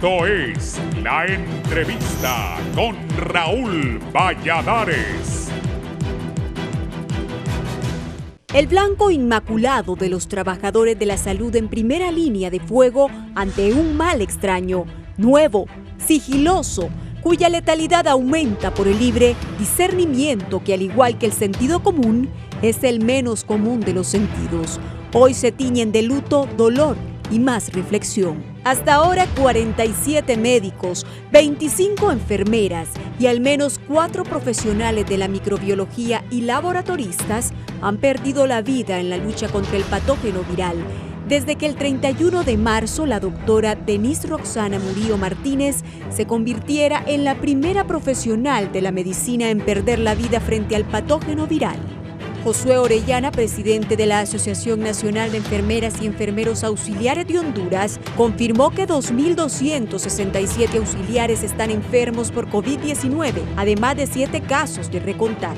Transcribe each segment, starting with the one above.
Esto es La Entrevista con Raúl Valladares. El blanco inmaculado de los trabajadores de la salud en primera línea de fuego ante un mal extraño, nuevo, sigiloso, cuya letalidad aumenta por el libre discernimiento que, al igual que el sentido común, es el menos común de los sentidos. Hoy se tiñen de luto, dolor y más reflexión. Hasta ahora 47 médicos, 25 enfermeras y al menos 4 profesionales de la microbiología y laboratoristas han perdido la vida en la lucha contra el patógeno viral. Desde que el 31 de marzo la doctora Denise Roxana Murillo Martínez se convirtiera en la primera profesional de la medicina en perder la vida frente al patógeno viral. Josué Orellana, presidente de la Asociación Nacional de Enfermeras y Enfermeros Auxiliares de Honduras, confirmó que 2.267 auxiliares están enfermos por COVID-19, además de 7 casos de recontagio.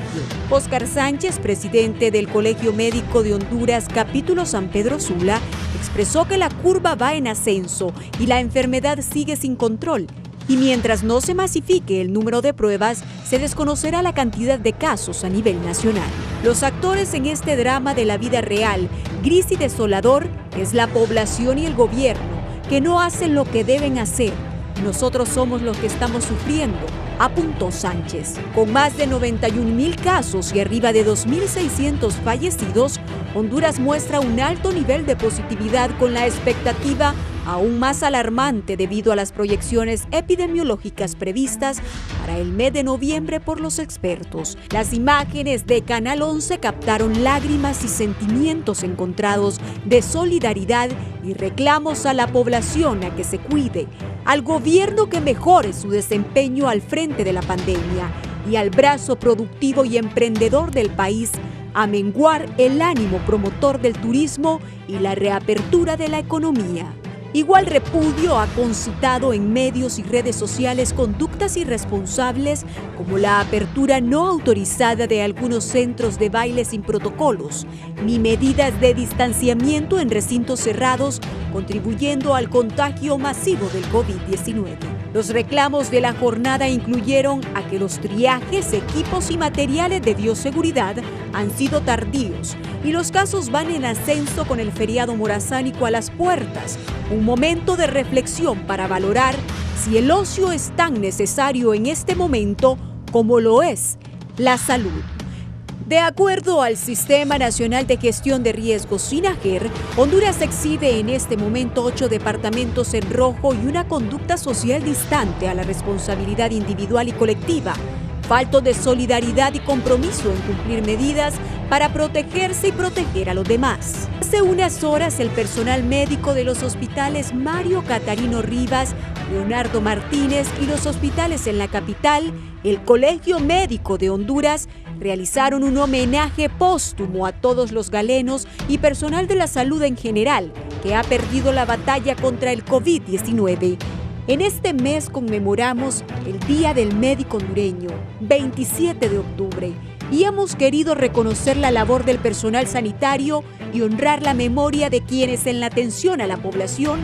Óscar Sánchez, presidente del Colegio Médico de Honduras, capítulo San Pedro Sula, expresó que la curva va en ascenso y la enfermedad sigue sin control. Y mientras no se masifique el número de pruebas, se desconocerá la cantidad de casos a nivel nacional. Los actores en este drama de la vida real, gris y desolador, es la población y el gobierno, que no hacen lo que deben hacer. Nosotros somos los que estamos sufriendo, apuntó Sánchez. Con más de 91.000 casos y arriba de 2.600 fallecidos, Honduras muestra un alto nivel de positividad con la expectativa aún más alarmante debido a las proyecciones epidemiológicas previstas para el mes de noviembre por los expertos. Las imágenes de Canal 11 captaron lágrimas y sentimientos encontrados de solidaridad y reclamos a la población a que se cuide, al gobierno que mejore su desempeño al frente de la pandemia y al brazo productivo y emprendedor del país a menguar el ánimo promotor del turismo y la reapertura de la economía. Igual repudio ha concitado en medios y redes sociales conductas irresponsables como la apertura no autorizada de algunos centros de baile sin protocolos, ni medidas de distanciamiento en recintos cerrados, contribuyendo al contagio masivo del COVID-19. Los reclamos de la jornada incluyeron a que los triajes, equipos y materiales de bioseguridad han sido tardíos y los casos van en ascenso con el feriado morazánico a las puertas, un momento de reflexión para valorar si el ocio es tan necesario en este momento como lo es la salud. De acuerdo al Sistema Nacional de Gestión de Riesgos, SINAGER, Honduras exhibe en este momento 8 departamentos en rojo y una conducta social distante a la responsabilidad individual y colectiva, falto de solidaridad y compromiso en cumplir medidas para protegerse y proteger a los demás. Hace unas horas, el personal médico de los hospitales Mario Catarino Rivas, Leonardo Martínez y los hospitales en la capital, el Colegio Médico de Honduras, realizaron un homenaje póstumo a todos los galenos y personal de la salud en general que ha perdido la batalla contra el COVID-19. En este mes conmemoramos el Día del Médico Hondureño, 27 de octubre, y hemos querido reconocer la labor del personal sanitario y honrar la memoria de quienes en la atención a la población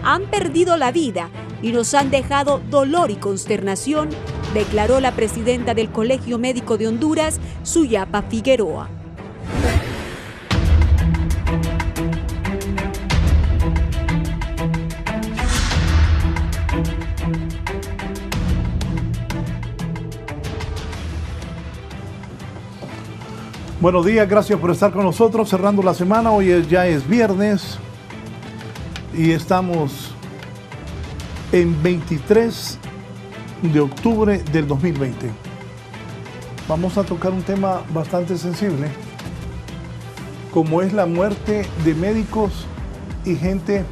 han perdido la vida y nos han dejado dolor y consternación, declaró la presidenta del Colegio Médico de Honduras, Suyapa Figueroa. Buenos días, gracias por estar con nosotros, cerrando la semana. Hoy ya es viernes y estamos en 23 de octubre del 2020. Vamos a tocar un tema bastante sensible, como es la muerte de médicos y gente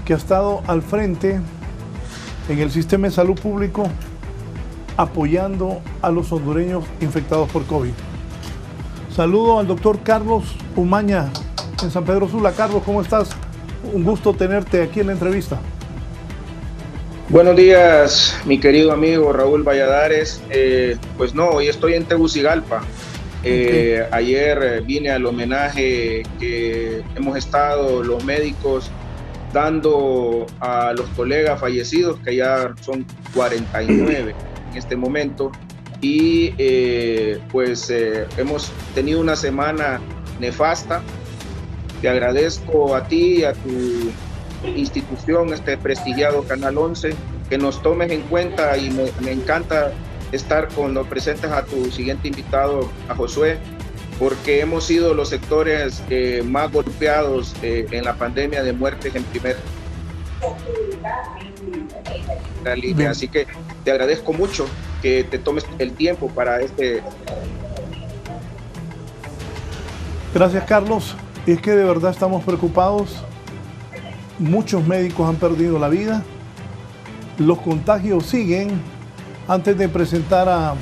que ha estado al frente en el sistema de salud público apoyando a los hondureños infectados por COVID. Saludo al doctor Carlos Umaña en San Pedro Sula. Carlos, ¿cómo estás? Un gusto tenerte aquí en la entrevista. Buenos días, mi querido amigo Raúl Valladares. Pues no, hoy estoy en Tegucigalpa. Ayer vine al homenaje que hemos estado los médicos dando a los colegas fallecidos, que ya son 49 en este momento, y hemos tenido una semana nefasta. Te agradezco a ti y a tu institución, este prestigiado Canal 11, que nos tomes en cuenta, y me encanta estar cuando presentes a tu siguiente invitado, a Josué, porque hemos sido los sectores más golpeados en la pandemia de muertes en primera línea. Así que te agradezco mucho que te tomes el tiempo para este. Gracias, Carlos. Es que de verdad estamos preocupados. Muchos médicos han perdido la vida. Los contagios siguen. Antes de presentar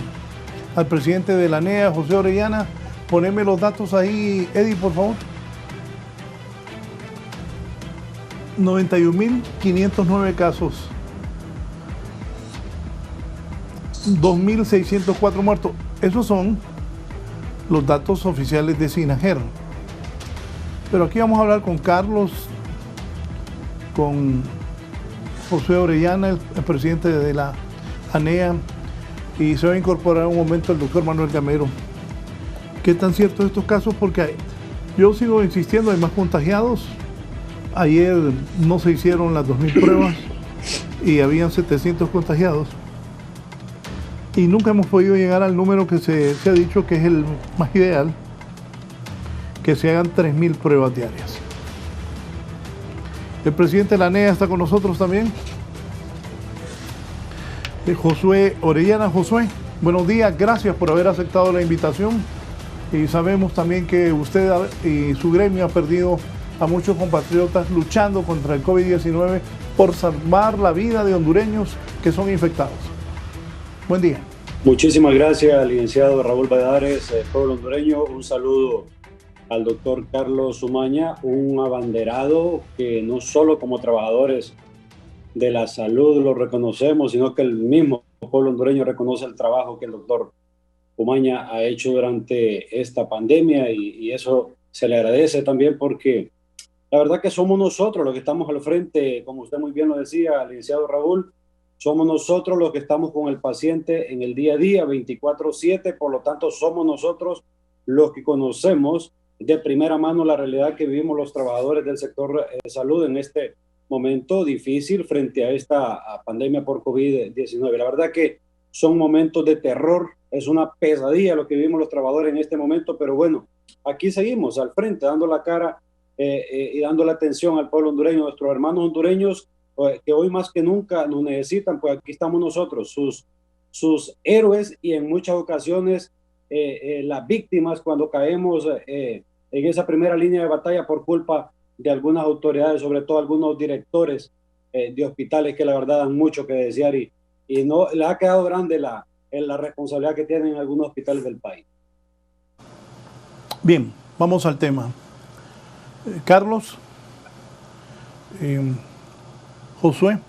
al presidente de la ANEA, José Orellana, poneme los datos ahí, Eddie, por favor. 91.509 casos. 2.604 muertos. Esos son los datos oficiales de SINAGER. Pero aquí vamos a hablar con Carlos, con José Orellana, el presidente de la ANEA, y se va a incorporar un momento el doctor Manuel Gamero. ¿Qué tan ciertos estos casos? Porque yo sigo insistiendo, hay más contagiados. Ayer no se hicieron las 2.000 pruebas y habían 700 contagiados. Y nunca hemos podido llegar al número que se ha dicho que es el más ideal, que se hagan 3.000 pruebas diarias. El presidente de la ANEA está con nosotros también. Josué Orellana. Josué, buenos días, gracias por haber aceptado la invitación. Y sabemos también que usted y su gremio ha perdido a muchos compatriotas luchando contra el COVID-19 por salvar la vida de hondureños que son infectados. Buen día. Muchísimas gracias, licenciado Raúl Valladares, pueblo hondureño. Un saludo al doctor Carlos Umaña, un abanderado que no solo como trabajadores de la salud lo reconocemos, sino que el mismo pueblo hondureño reconoce el trabajo que el doctor Umaña ha hecho durante esta pandemia, y eso se le agradece también, porque la verdad que somos nosotros los que estamos al frente, como usted muy bien lo decía, licenciado Raúl, somos nosotros los que estamos con el paciente en el día a día, 24/7, por lo tanto somos nosotros los que conocemos de primera mano la realidad que vivimos los trabajadores del sector de salud en este momento difícil frente a esta pandemia por COVID-19. La verdad que son momentos de terror, es una pesadilla lo que vivimos los trabajadores en este momento, pero bueno, aquí seguimos al frente, dando la cara y dando la atención al pueblo hondureño, nuestros hermanos hondureños que hoy más que nunca nos necesitan. Pues aquí estamos nosotros, sus héroes, y en muchas ocasiones las víctimas cuando caemos en esa primera línea de batalla por culpa de algunas autoridades, sobre todo algunos directores de hospitales que la verdad dan mucho que desear, y no les ha quedado grande la responsabilidad que tienen algunos hospitales del país. Bien, vamos al tema. Carlos, Josué,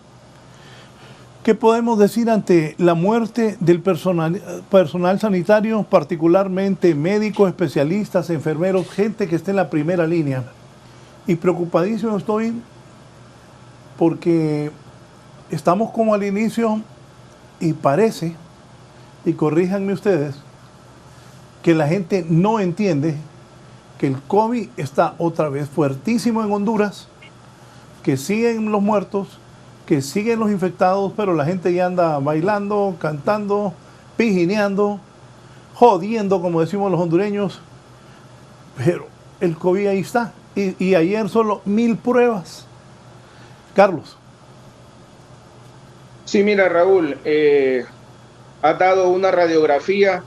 ¿qué podemos decir ante la muerte del personal sanitario, particularmente médicos, especialistas, enfermeros, gente que está en la primera línea? Y preocupadísimo estoy porque estamos como al inicio y parece, y corríjanme ustedes, que la gente no entiende que el COVID está otra vez fuertísimo en Honduras, que siguen los muertos, que siguen los infectados, pero la gente ya anda bailando, cantando, pijineando, jodiendo, como decimos los hondureños, pero el COVID ahí está. Y ayer solo 1.000 pruebas. Carlos. Sí, mira, Raúl, has dado una radiografía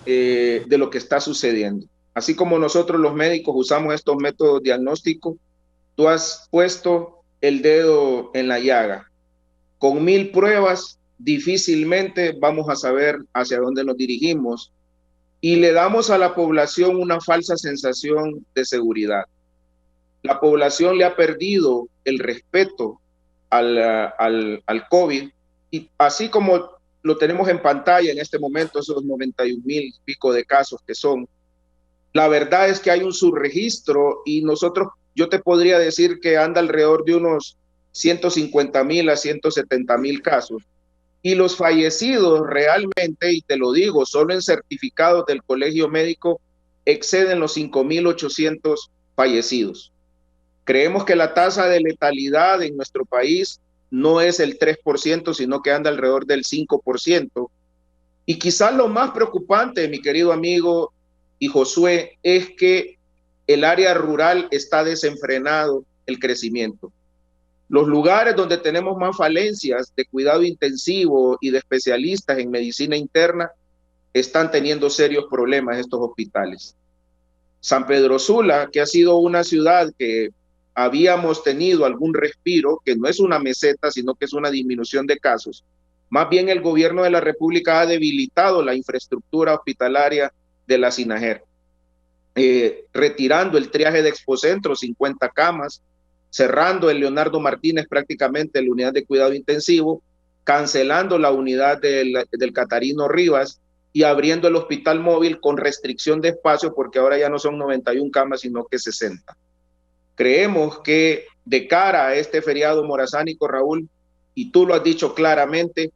de lo que está sucediendo. Así como nosotros los médicos usamos estos métodos diagnósticos, tú has puesto el dedo en la llaga. Con 1.000 pruebas difícilmente vamos a saber hacia dónde nos dirigimos, y le damos a la población una falsa sensación de seguridad. La población le ha perdido el respeto al COVID, y así como lo tenemos en pantalla en este momento, esos 91.000 y pico de casos que son, la verdad es que hay un subregistro, y yo te podría decir que anda alrededor de unos 150,000 a 170,000 casos. Y los fallecidos realmente, y te lo digo, solo en certificados del Colegio Médico exceden los 5,800 fallecidos. Creemos que la tasa de letalidad en nuestro país no es el 3%, sino que anda alrededor del 5%. Y quizás lo más preocupante, mi querido amigo y Josué, es que el área rural está desenfrenado el crecimiento. Los lugares donde tenemos más falencias de cuidado intensivo y de especialistas en medicina interna están teniendo serios problemas estos hospitales. San Pedro Sula, que ha sido una ciudad que habíamos tenido algún respiro, que no es una meseta, sino que es una disminución de casos. Más bien el gobierno de la República ha debilitado la infraestructura hospitalaria de la SINAJER, retirando el triaje de Expocentro, 50 camas, cerrando el Leonardo Martínez prácticamente la unidad de cuidado intensivo, cancelando la unidad del Catarino Rivas y abriendo el hospital móvil con restricción de espacio porque ahora ya no son 91 camas, sino que 60. Creemos que de cara a este feriado morazánico, Raúl, y tú lo has dicho claramente,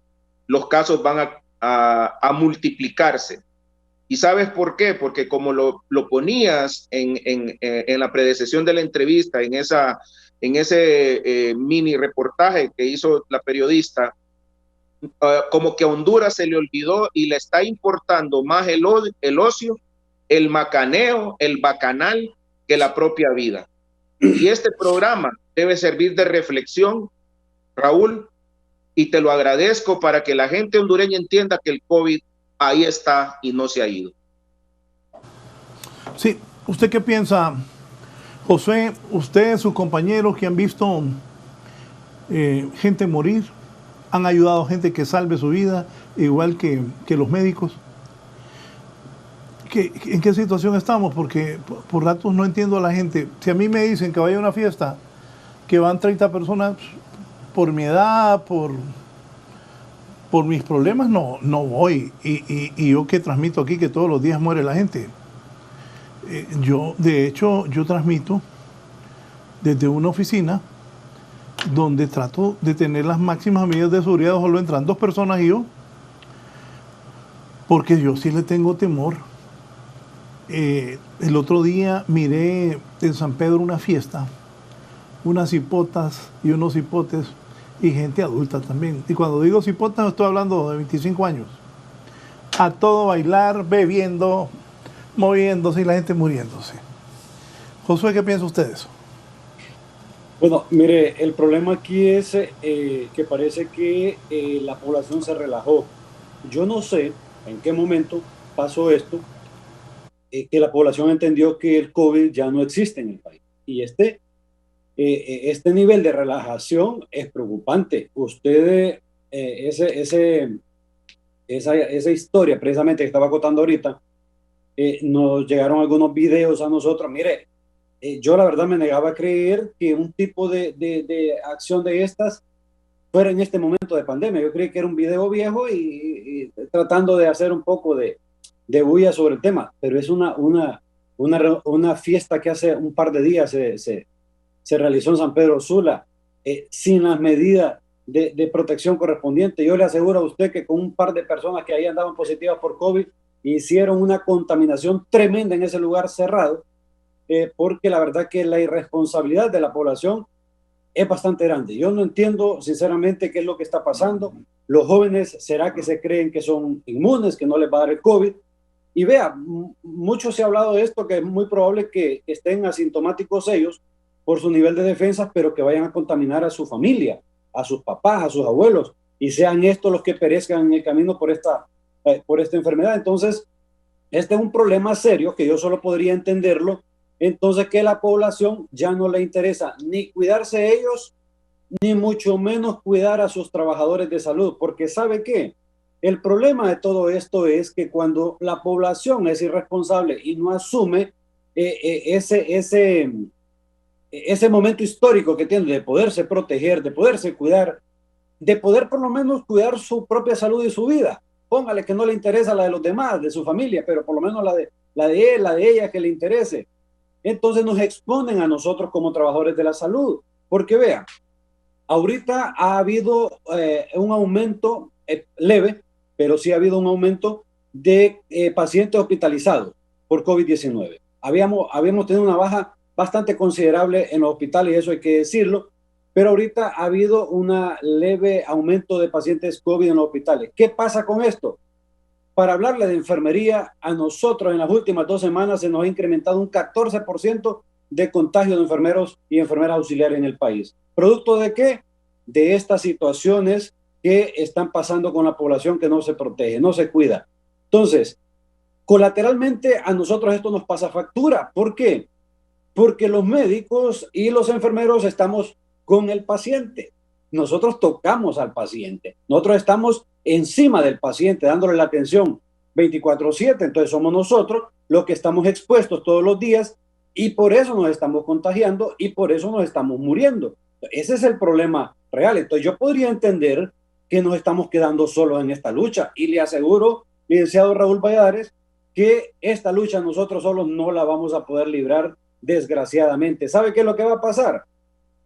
los casos van a multiplicarse. ¿Y sabes por qué? Porque como lo ponías en la predecesión de la entrevista, en ese mini reportaje que hizo la periodista, como que a Honduras se le olvidó y le está importando más el ocio, el macaneo, el bacanal, que la propia vida. Y este programa debe servir de reflexión, Raúl, y te lo agradezco para que la gente hondureña entienda que el COVID ahí está y no se ha ido. Sí, ¿usted qué piensa, José? Usted, sus compañeros que han visto gente morir, han ayudado a gente que salve su vida, igual que los médicos. ¿En qué situación estamos? Porque por ratos no entiendo a la gente. Si a mí me dicen que vaya a una fiesta, que van 30 personas, por mi edad, por mis problemas, no voy. Y yo que transmito aquí que todos los días muere la gente. De hecho, yo transmito desde una oficina donde trato de tener las máximas medidas de seguridad. Solo entran 2 personas y yo, porque yo sí le tengo temor. El otro día miré en San Pedro una fiesta, unas hipotas y unos hipotes y gente adulta también. Y cuando digo hipotas no estoy hablando de 25 años. A todo bailar, bebiendo, moviéndose y la gente muriéndose. Josué, ¿qué piensa usted de eso? Bueno, mire, el problema aquí es que parece que la población se relajó. Yo no sé en qué momento pasó esto, que la población entendió que el COVID ya no existe en el país. Y este nivel de relajación es preocupante. Usted, esa historia precisamente que estaba contando ahorita, nos llegaron algunos videos a nosotros. Mire, yo la verdad me negaba a creer que un tipo de acción de estas fuera en este momento de pandemia. Yo creí que era un video viejo y tratando de hacer un poco de bulla sobre el tema, pero es una fiesta que hace un par de días se realizó en San Pedro Sula, sin las medidas de protección correspondientes. Yo le aseguro a usted que con un par de personas que ahí andaban positivas por COVID, hicieron una contaminación tremenda en ese lugar cerrado, porque la verdad que la irresponsabilidad de la población es bastante grande. Yo no entiendo sinceramente qué es lo que está pasando. Los jóvenes, ¿será que se creen que son inmunes, que no les va a dar el COVID? Y vea, mucho se ha hablado de esto, que es muy probable que estén asintomáticos ellos por su nivel de defensas, pero que vayan a contaminar a su familia, a sus papás, a sus abuelos, y sean estos los que perezcan en el camino por esta enfermedad. Entonces, este es un problema serio que yo solo podría entenderlo. Entonces, que la población ya no le interesa ni cuidarse ellos, ni mucho menos cuidar a sus trabajadores de salud, porque ¿sabe qué? El problema de todo esto es que cuando la población es irresponsable y no asume ese momento histórico que tiene de poderse proteger, de poderse cuidar, de poder por lo menos cuidar su propia salud y su vida. Póngale que no le interesa la de los demás, de su familia, pero por lo menos la de él, la de ella que le interese. Entonces nos exponen a nosotros como trabajadores de la salud, porque vean, Ahorita ha habido un aumento leve, pero sí ha habido un aumento de pacientes hospitalizados por COVID-19. Habíamos tenido una baja bastante considerable en los hospitales, y eso hay que decirlo, pero ahorita ha habido un leve aumento de pacientes COVID en los hospitales. ¿Qué pasa con esto? Para hablarle de enfermería, a nosotros en las últimas 2 semanas se nos ha incrementado un 14% de contagio de enfermeros y enfermeras auxiliares en el país. ¿Producto de qué? De estas situaciones que están pasando con la población que no se protege, no se cuida. Entonces, colateralmente a nosotros esto nos pasa factura. ¿Por qué? Porque los médicos y los enfermeros estamos con el paciente. Nosotros tocamos al paciente. Nosotros estamos encima del paciente, dándole la atención 24/7. Entonces somos nosotros los que estamos expuestos todos los días y por eso nos estamos contagiando y por eso nos estamos muriendo. Ese es el problema real. Entonces yo podría entender que nos estamos quedando solos en esta lucha y le aseguro, licenciado Raúl Valladares, que esta lucha nosotros solos no la vamos a poder librar, desgraciadamente. ¿Sabe qué es lo que va a pasar?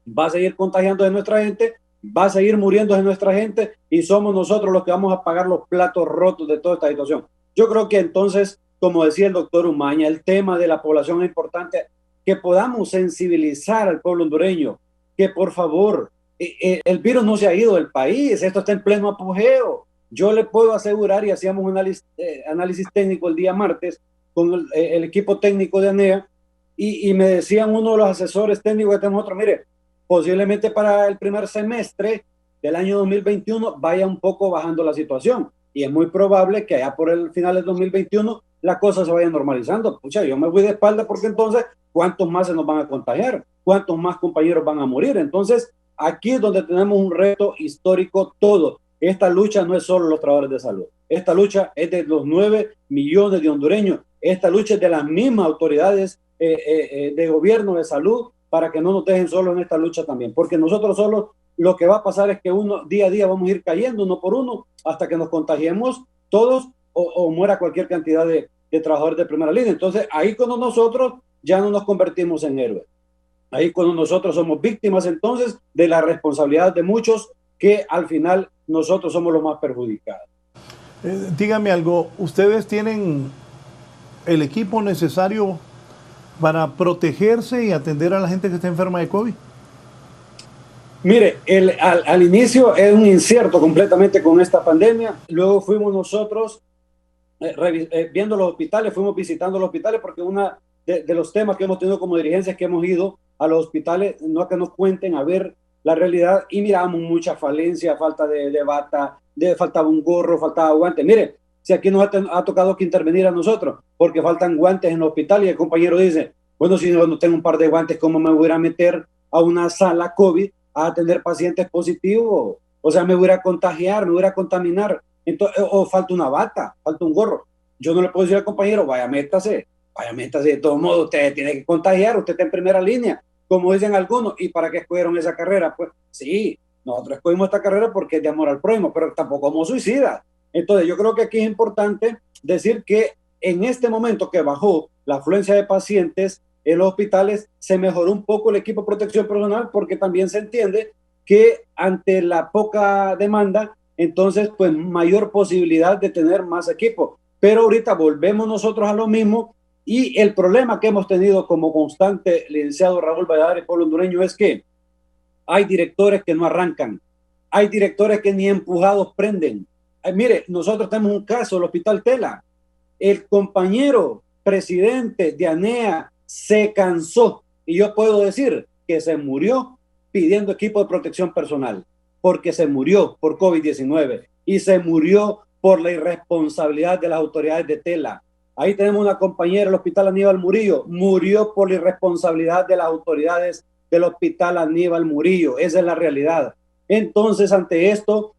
Va a seguir contagiando de nuestra gente, va a seguir muriendo de nuestra gente y somos nosotros los que vamos a pagar los platos rotos de toda esta situación. Yo creo que entonces, como decía el doctor Umaña, el tema de la población es importante, que podamos sensibilizar al pueblo hondureño, que por favor, el virus no se ha ido del país, esto está en pleno apogeo. Yo le puedo asegurar, y hacíamos un análisis técnico el día martes con el equipo técnico de ANEA, y me decían uno de los asesores técnicos que tenemos nosotros, mire, posiblemente para el primer semestre del año 2021 vaya un poco bajando la situación, y es muy probable que allá por el final del 2021 la cosa se vaya normalizando. Pucha, yo me voy de espalda porque entonces, ¿cuántos más se nos van a contagiar? ¿Cuántos más compañeros van a morir? Entonces, aquí es donde tenemos un reto histórico todo. Esta lucha no es solo los trabajadores de salud. Esta lucha es de los 9 millones de hondureños. Esta lucha es de las mismas autoridades de gobierno de salud para que no nos dejen solos en esta lucha también. Porque nosotros solos lo que va a pasar es que día a día vamos a ir cayendo uno por uno hasta que nos contagiemos todos o muera cualquier cantidad de trabajadores de primera línea. Entonces, ahí cuando nosotros ya no nos convertimos en héroes. Ahí cuando nosotros somos víctimas entonces de la responsabilidad de muchos que al final nosotros somos los más perjudicados. Dígame algo, ¿ustedes tienen el equipo necesario para protegerse y atender a la gente que está enferma de COVID? Mire, al inicio es un incierto completamente con esta pandemia. Luego fuimos nosotros viendo los hospitales, fuimos visitando los hospitales porque una de los temas que hemos tenido como dirigencia es que hemos ido a los hospitales, no a que nos cuenten, a ver la realidad, y miramos mucha falencia, falta de bata, faltaba un gorro, faltaba guantes. Mire, si aquí nos ha tocado que intervenir a nosotros porque faltan guantes en el hospital y el compañero dice, bueno, si no tengo un par de guantes, ¿cómo me voy a meter a una sala COVID a atender pacientes positivos? O sea, me voy a contagiar, me voy a contaminar. Entonces, o falta una bata, falta un gorro. Yo no le puedo decir al compañero, vaya, métase, de todo modo, usted tiene que contagiar, usted está en primera línea, como dicen algunos. ¿Y para qué escogieron esa carrera? Pues sí, nosotros escogimos esta carrera porque es de amor al prójimo, pero tampoco como suicidas. Entonces yo creo que aquí es importante decir que en este momento que bajó la afluencia de pacientes en los hospitales, se mejoró un poco el equipo de protección personal porque también se entiende que ante la poca demanda, entonces pues mayor posibilidad de tener más equipo. Pero ahorita volvemos nosotros a lo mismo. Y el problema que hemos tenido como constante, licenciado Raúl Valladares, pueblo hondureño, es que hay directores que no arrancan, hay directores que ni empujados prenden. Mire, nosotros tenemos un caso, el Hospital Tela. El compañero presidente de ANEA se cansó, y yo puedo decir que se murió pidiendo equipo de protección personal, porque se murió por COVID-19 y se murió por la irresponsabilidad de las autoridades de Tela. Ahí tenemos una compañera del Hospital Aníbal Murillo, murió por la irresponsabilidad de las autoridades del Hospital Aníbal Murillo. Esa es la realidad. Entonces, ante esto,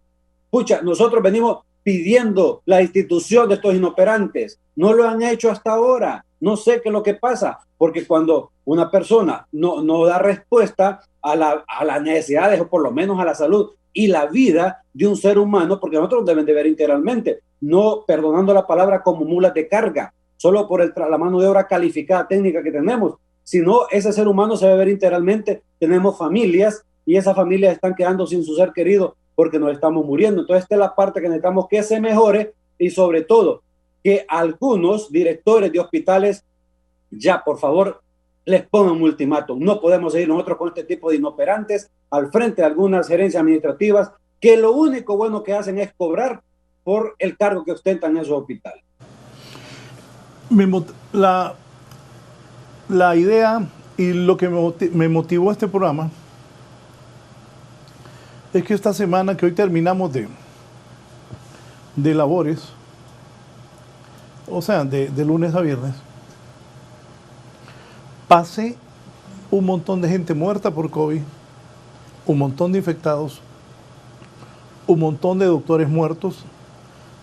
pucha, nosotros venimos pidiendo la institución de estos inoperantes. No lo han hecho hasta ahora. No sé qué es lo que pasa, porque cuando una persona no da respuesta a las necesidades, o por lo menos a la salud y la vida de un ser humano, porque nosotros deben de ver integralmente, no perdonando la palabra como mulas de carga, solo por la mano de obra calificada técnica que tenemos, sino ese ser humano se debe ver integralmente. Tenemos familias y esas familias están quedando sin su ser querido porque nos estamos muriendo. Entonces esta es la parte que necesitamos que se mejore, y sobre todo que algunos directores de hospitales ya, por favor, les pongan un ultimátum. No podemos seguir nosotros con este tipo de inoperantes al frente de algunas gerencias administrativas que lo único bueno que hacen es cobrar por el cargo que ostentan en esos hospitales. La idea y lo que me motivó a este programa es que esta semana que hoy terminamos de labores, o sea, de lunes a viernes, pase un montón de gente muerta por COVID, un montón de infectados, un montón de doctores muertos.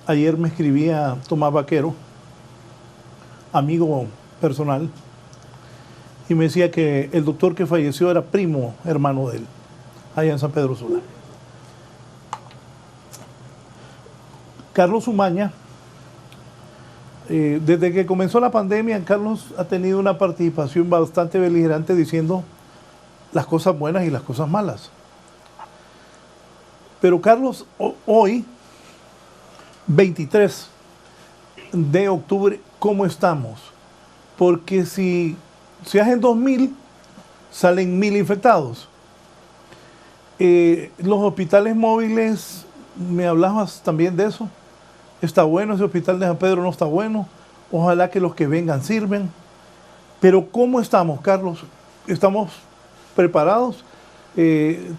Ayer me escribía Tomás Vaquero, amigo personal, y me decía que el doctor que falleció era primo hermano de él, allá en San Pedro Sula. Carlos Umaña, desde que comenzó la pandemia, Carlos ha tenido una participación bastante beligerante diciendo las cosas buenas y las cosas malas. Pero Carlos, hoy, 23 de octubre, ¿cómo estamos? Porque si hacen 2.000, salen 1.000 infectados. Los hospitales móviles, me hablabas también de eso. Está bueno ese hospital de San Pedro, no está bueno. Ojalá que los que vengan sirven. Pero ¿cómo estamos, Carlos? ¿Estamos preparados?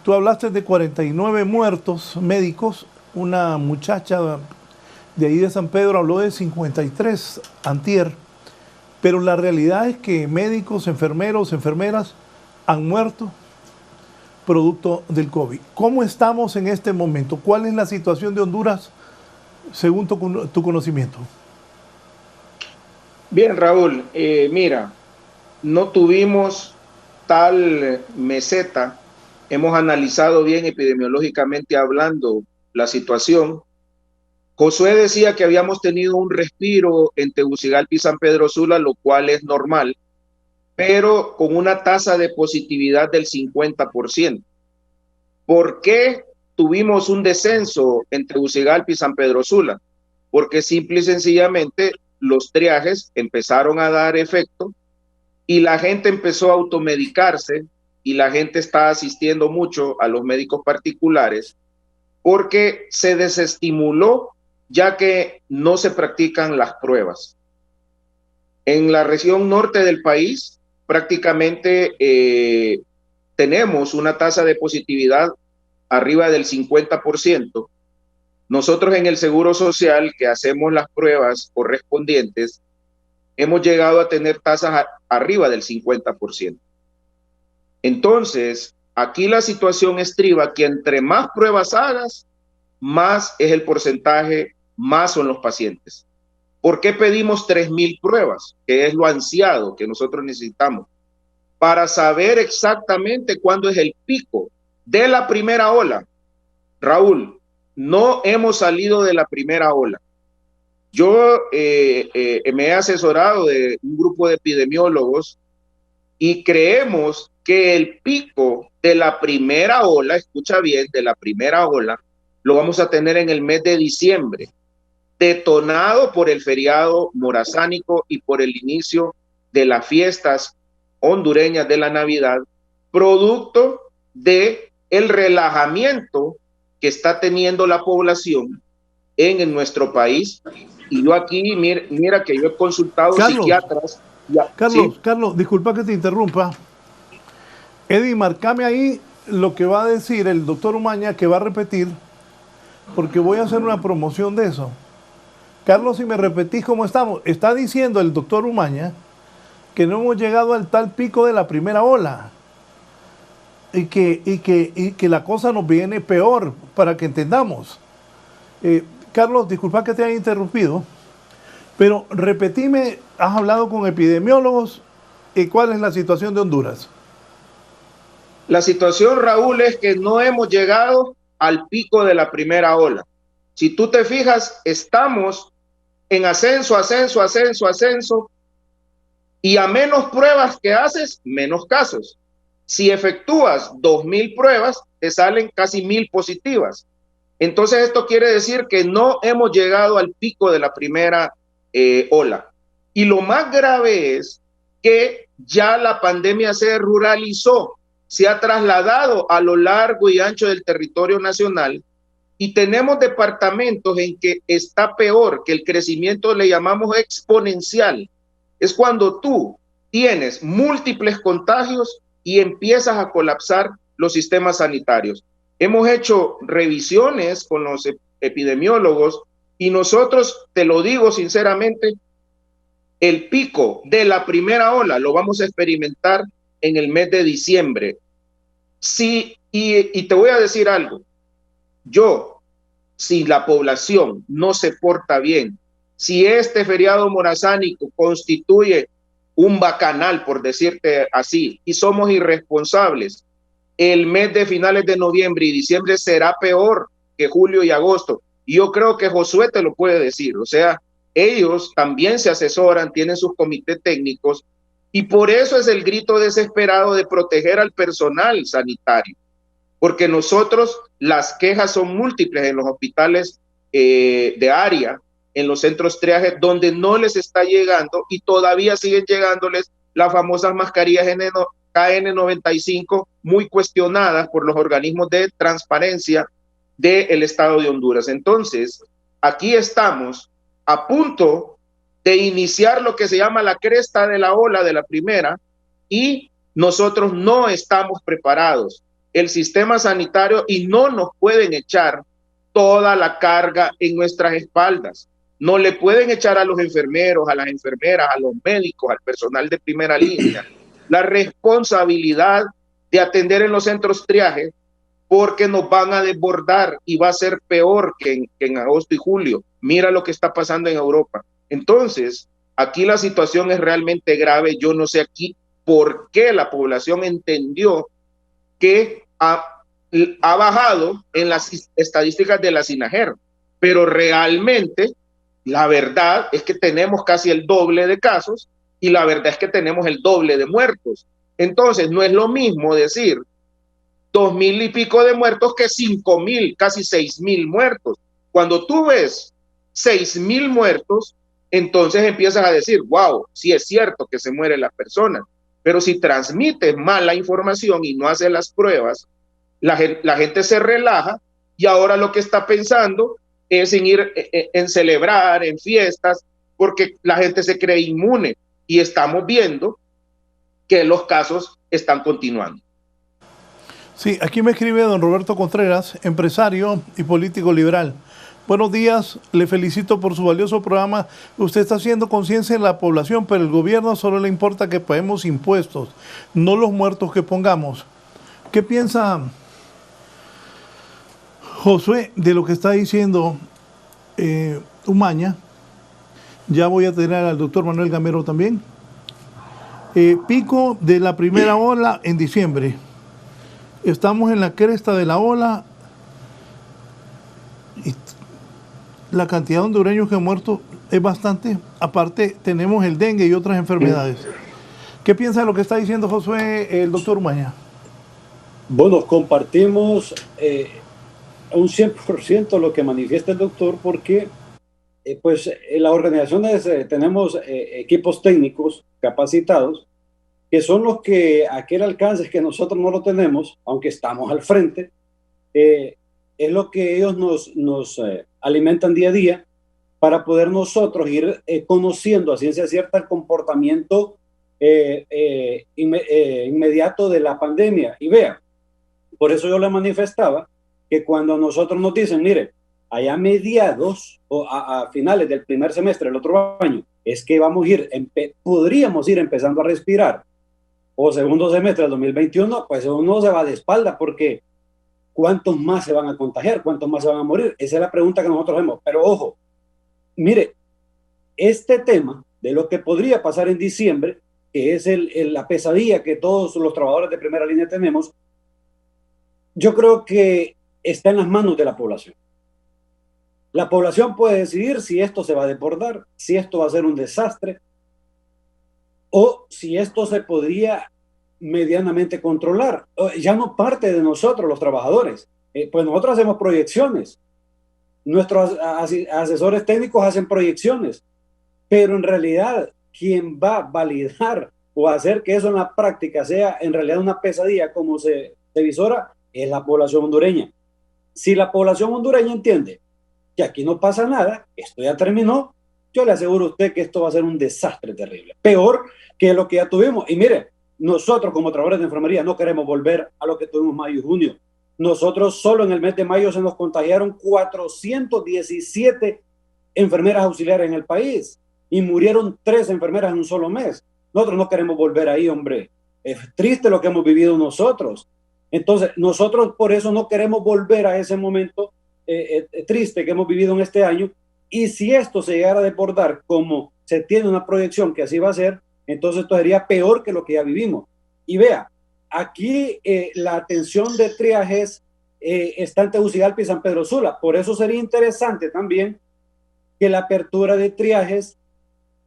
Tú hablaste de 49 muertos médicos. Una muchacha de ahí de San Pedro habló de 53 antier. Pero la realidad es que médicos, enfermeros, enfermeras han muerto producto del COVID. ¿Cómo estamos en este momento? ¿Cuál es la situación de Honduras según tu conocimiento? Bien, Raúl, mira, no tuvimos tal meseta. Hemos analizado bien epidemiológicamente hablando la situación. Josué decía que habíamos tenido un respiro en Tegucigalpa y San Pedro Sula, lo cual es normal, pero con una tasa de positividad del 50%. ¿Por qué tuvimos un descenso en Tegucigalpa y San Pedro Sula? Porque simple y sencillamente los triajes empezaron a dar efecto y la gente empezó a automedicarse y la gente está asistiendo mucho a los médicos particulares porque se desestimuló ya que no se practican las pruebas. En la región norte del país prácticamente tenemos una tasa de positividad arriba del 50%. Nosotros en el Seguro Social, que hacemos las pruebas correspondientes, hemos llegado a tener tasas arriba del 50%. Entonces, aquí la situación estriba que entre más pruebas hagas, más es el porcentaje, más son los pacientes. ¿Por qué pedimos 3.000 pruebas? Que es lo ansiado que nosotros necesitamos. Para saber exactamente cuándo es el pico de la primera ola. Raúl, no hemos salido de la primera ola. Yo me he asesorado de un grupo de epidemiólogos y creemos que el pico de la primera ola, escucha bien, de la primera ola, lo vamos a tener en el mes de diciembre, detonado por el feriado morazánico y por el inicio de las fiestas hondureñas de la Navidad, producto de el relajamiento que está teniendo la población en nuestro país. Y yo aquí, mira que yo he consultado psiquiatras. Carlos, disculpa que te interrumpa. Eddie, marcame ahí lo que va a decir el doctor Umaña, que va a repetir, porque voy a hacer una promoción de eso. Carlos, si me repetís cómo estamos, está diciendo el doctor Umaña que no hemos llegado al tal pico de la primera ola y que la cosa nos viene peor, para que entendamos. Carlos, disculpa que te haya interrumpido, pero repetime, has hablado con epidemiólogos, ¿y cuál es la situación de Honduras? La situación, Raúl, es que no hemos llegado al pico de la primera ola. Si tú te fijas, estamos en ascenso, y a menos pruebas que haces, menos casos. Si efectúas 2.000 pruebas, te salen casi 1.000 positivas. Entonces esto quiere decir que no hemos llegado al pico de la primera ola. Y lo más grave es que ya la pandemia se ruralizó, se ha trasladado a lo largo y ancho del territorio nacional, y tenemos departamentos en que está peor, que el crecimiento le llamamos exponencial. Es cuando tú tienes múltiples contagios y empiezas a colapsar los sistemas sanitarios. Hemos hecho revisiones con los epidemiólogos y nosotros, te lo digo sinceramente, el pico de la primera ola lo vamos a experimentar en el mes de diciembre. Sí, y te voy a decir algo. Si la población no se porta bien, si este feriado morazánico constituye un bacanal, por decirte así, y somos irresponsables, el mes de finales de noviembre y diciembre será peor que julio y agosto. Y yo creo que Josué te lo puede decir. O sea, ellos también se asesoran, tienen sus comités técnicos, y por eso es el grito desesperado de proteger al personal sanitario. Porque nosotros, las quejas son múltiples en los hospitales de área, en los centros triaje, donde no les está llegando y todavía siguen llegándoles las famosas mascarillas KN95, muy cuestionadas por los organismos de transparencia del Estado de Honduras. Entonces, aquí estamos a punto de iniciar lo que se llama la cresta de la ola de la primera, y nosotros no estamos preparados. El sistema sanitario, y no nos pueden echar toda la carga en nuestras espaldas. No le pueden echar a los enfermeros, a las enfermeras, a los médicos, al personal de primera línea la responsabilidad de atender en los centros triaje, porque nos van a desbordar y va a ser peor que en agosto y julio. Mira lo que está pasando en Europa. Entonces, aquí la situación es realmente grave. Yo no sé aquí por qué la población entendió que ha bajado en las estadísticas de la SINAGER, pero realmente la verdad es que tenemos casi el doble de casos y la verdad es que tenemos el doble de muertos. Entonces, no es lo mismo decir 2.000 y pico de muertos que 5.000, casi 6.000 muertos. Cuando tú ves 6.000 muertos, entonces empiezas a decir, wow, sí es cierto que se mueren las personas. Pero si transmites mala información y no haces las pruebas, la gente se relaja y ahora lo que está pensando es en ir en celebrar, en fiestas, porque la gente se cree inmune y estamos viendo que los casos están continuando. Sí, aquí me escribe don Roberto Contreras, empresario y político liberal. Buenos días, le felicito por su valioso programa. Usted está haciendo conciencia en la población, pero el gobierno solo le importa que paguemos impuestos, no los muertos que pongamos. ¿Qué piensa Josué de lo que está diciendo Umaña? Ya voy a tener al doctor Manuel Gamero también. Pico de la primera ola en diciembre. Estamos en la cresta de la ola. Y la cantidad de hondureños que han muerto es bastante. Aparte, tenemos el dengue y otras enfermedades. ¿Qué piensa de lo que está diciendo Josué, el doctor Umaña? Bueno, compartimos un 100% lo que manifiesta el doctor, porque pues en las organizaciones tenemos equipos técnicos capacitados, que son los que aquel alcance que nosotros no lo tenemos, aunque estamos al frente, es lo que ellos nos alimentan día a día para poder nosotros ir conociendo a ciencia cierta el comportamiento inmediato de la pandemia. Y vea, por eso yo le manifestaba que cuando nosotros nos dicen, mire, allá a mediados o a finales del primer semestre del otro año, es que podríamos ir empezando a respirar, o segundo semestre del 2021, pues uno se va de espalda, porque ¿cuántos más se van a contagiar? ¿Cuántos más se van a morir? Esa es la pregunta que nosotros hacemos. Pero ojo, mire, este tema de lo que podría pasar en diciembre, que es la pesadilla que todos los trabajadores de primera línea tenemos, yo creo que está en las manos de la población. La población puede decidir si esto se va a desbordar, si esto va a ser un desastre, o si esto se podría medianamente controlar. Ya no parte de nosotros los trabajadores. Pues nosotros hacemos proyecciones. Nuestros asesores técnicos hacen proyecciones, pero en realidad quien va a validar o hacer que eso en la práctica sea en realidad una pesadilla como se visora es la población hondureña. Si la población hondureña entiende que aquí no pasa nada, esto ya terminó, yo le aseguro a usted que esto va a ser un desastre terrible, peor que lo que ya tuvimos. Y mire, nosotros como trabajadores de enfermería no queremos volver a lo que tuvimos mayo y junio. Nosotros solo en el mes de mayo se nos contagiaron 417 enfermeras auxiliares en el país y murieron 3 enfermeras en un solo mes. Nosotros no queremos volver ahí, hombre. Es triste lo que hemos vivido nosotros. Entonces, nosotros por eso no queremos volver a ese momento triste que hemos vivido en este año. Y si esto se llegara a desbordar como se tiene una proyección que así va a ser, entonces esto sería peor que lo que ya vivimos. Y vea, aquí la atención de triajes está en Tegucigalpa y San Pedro Sula. Por eso sería interesante también que la apertura de triajes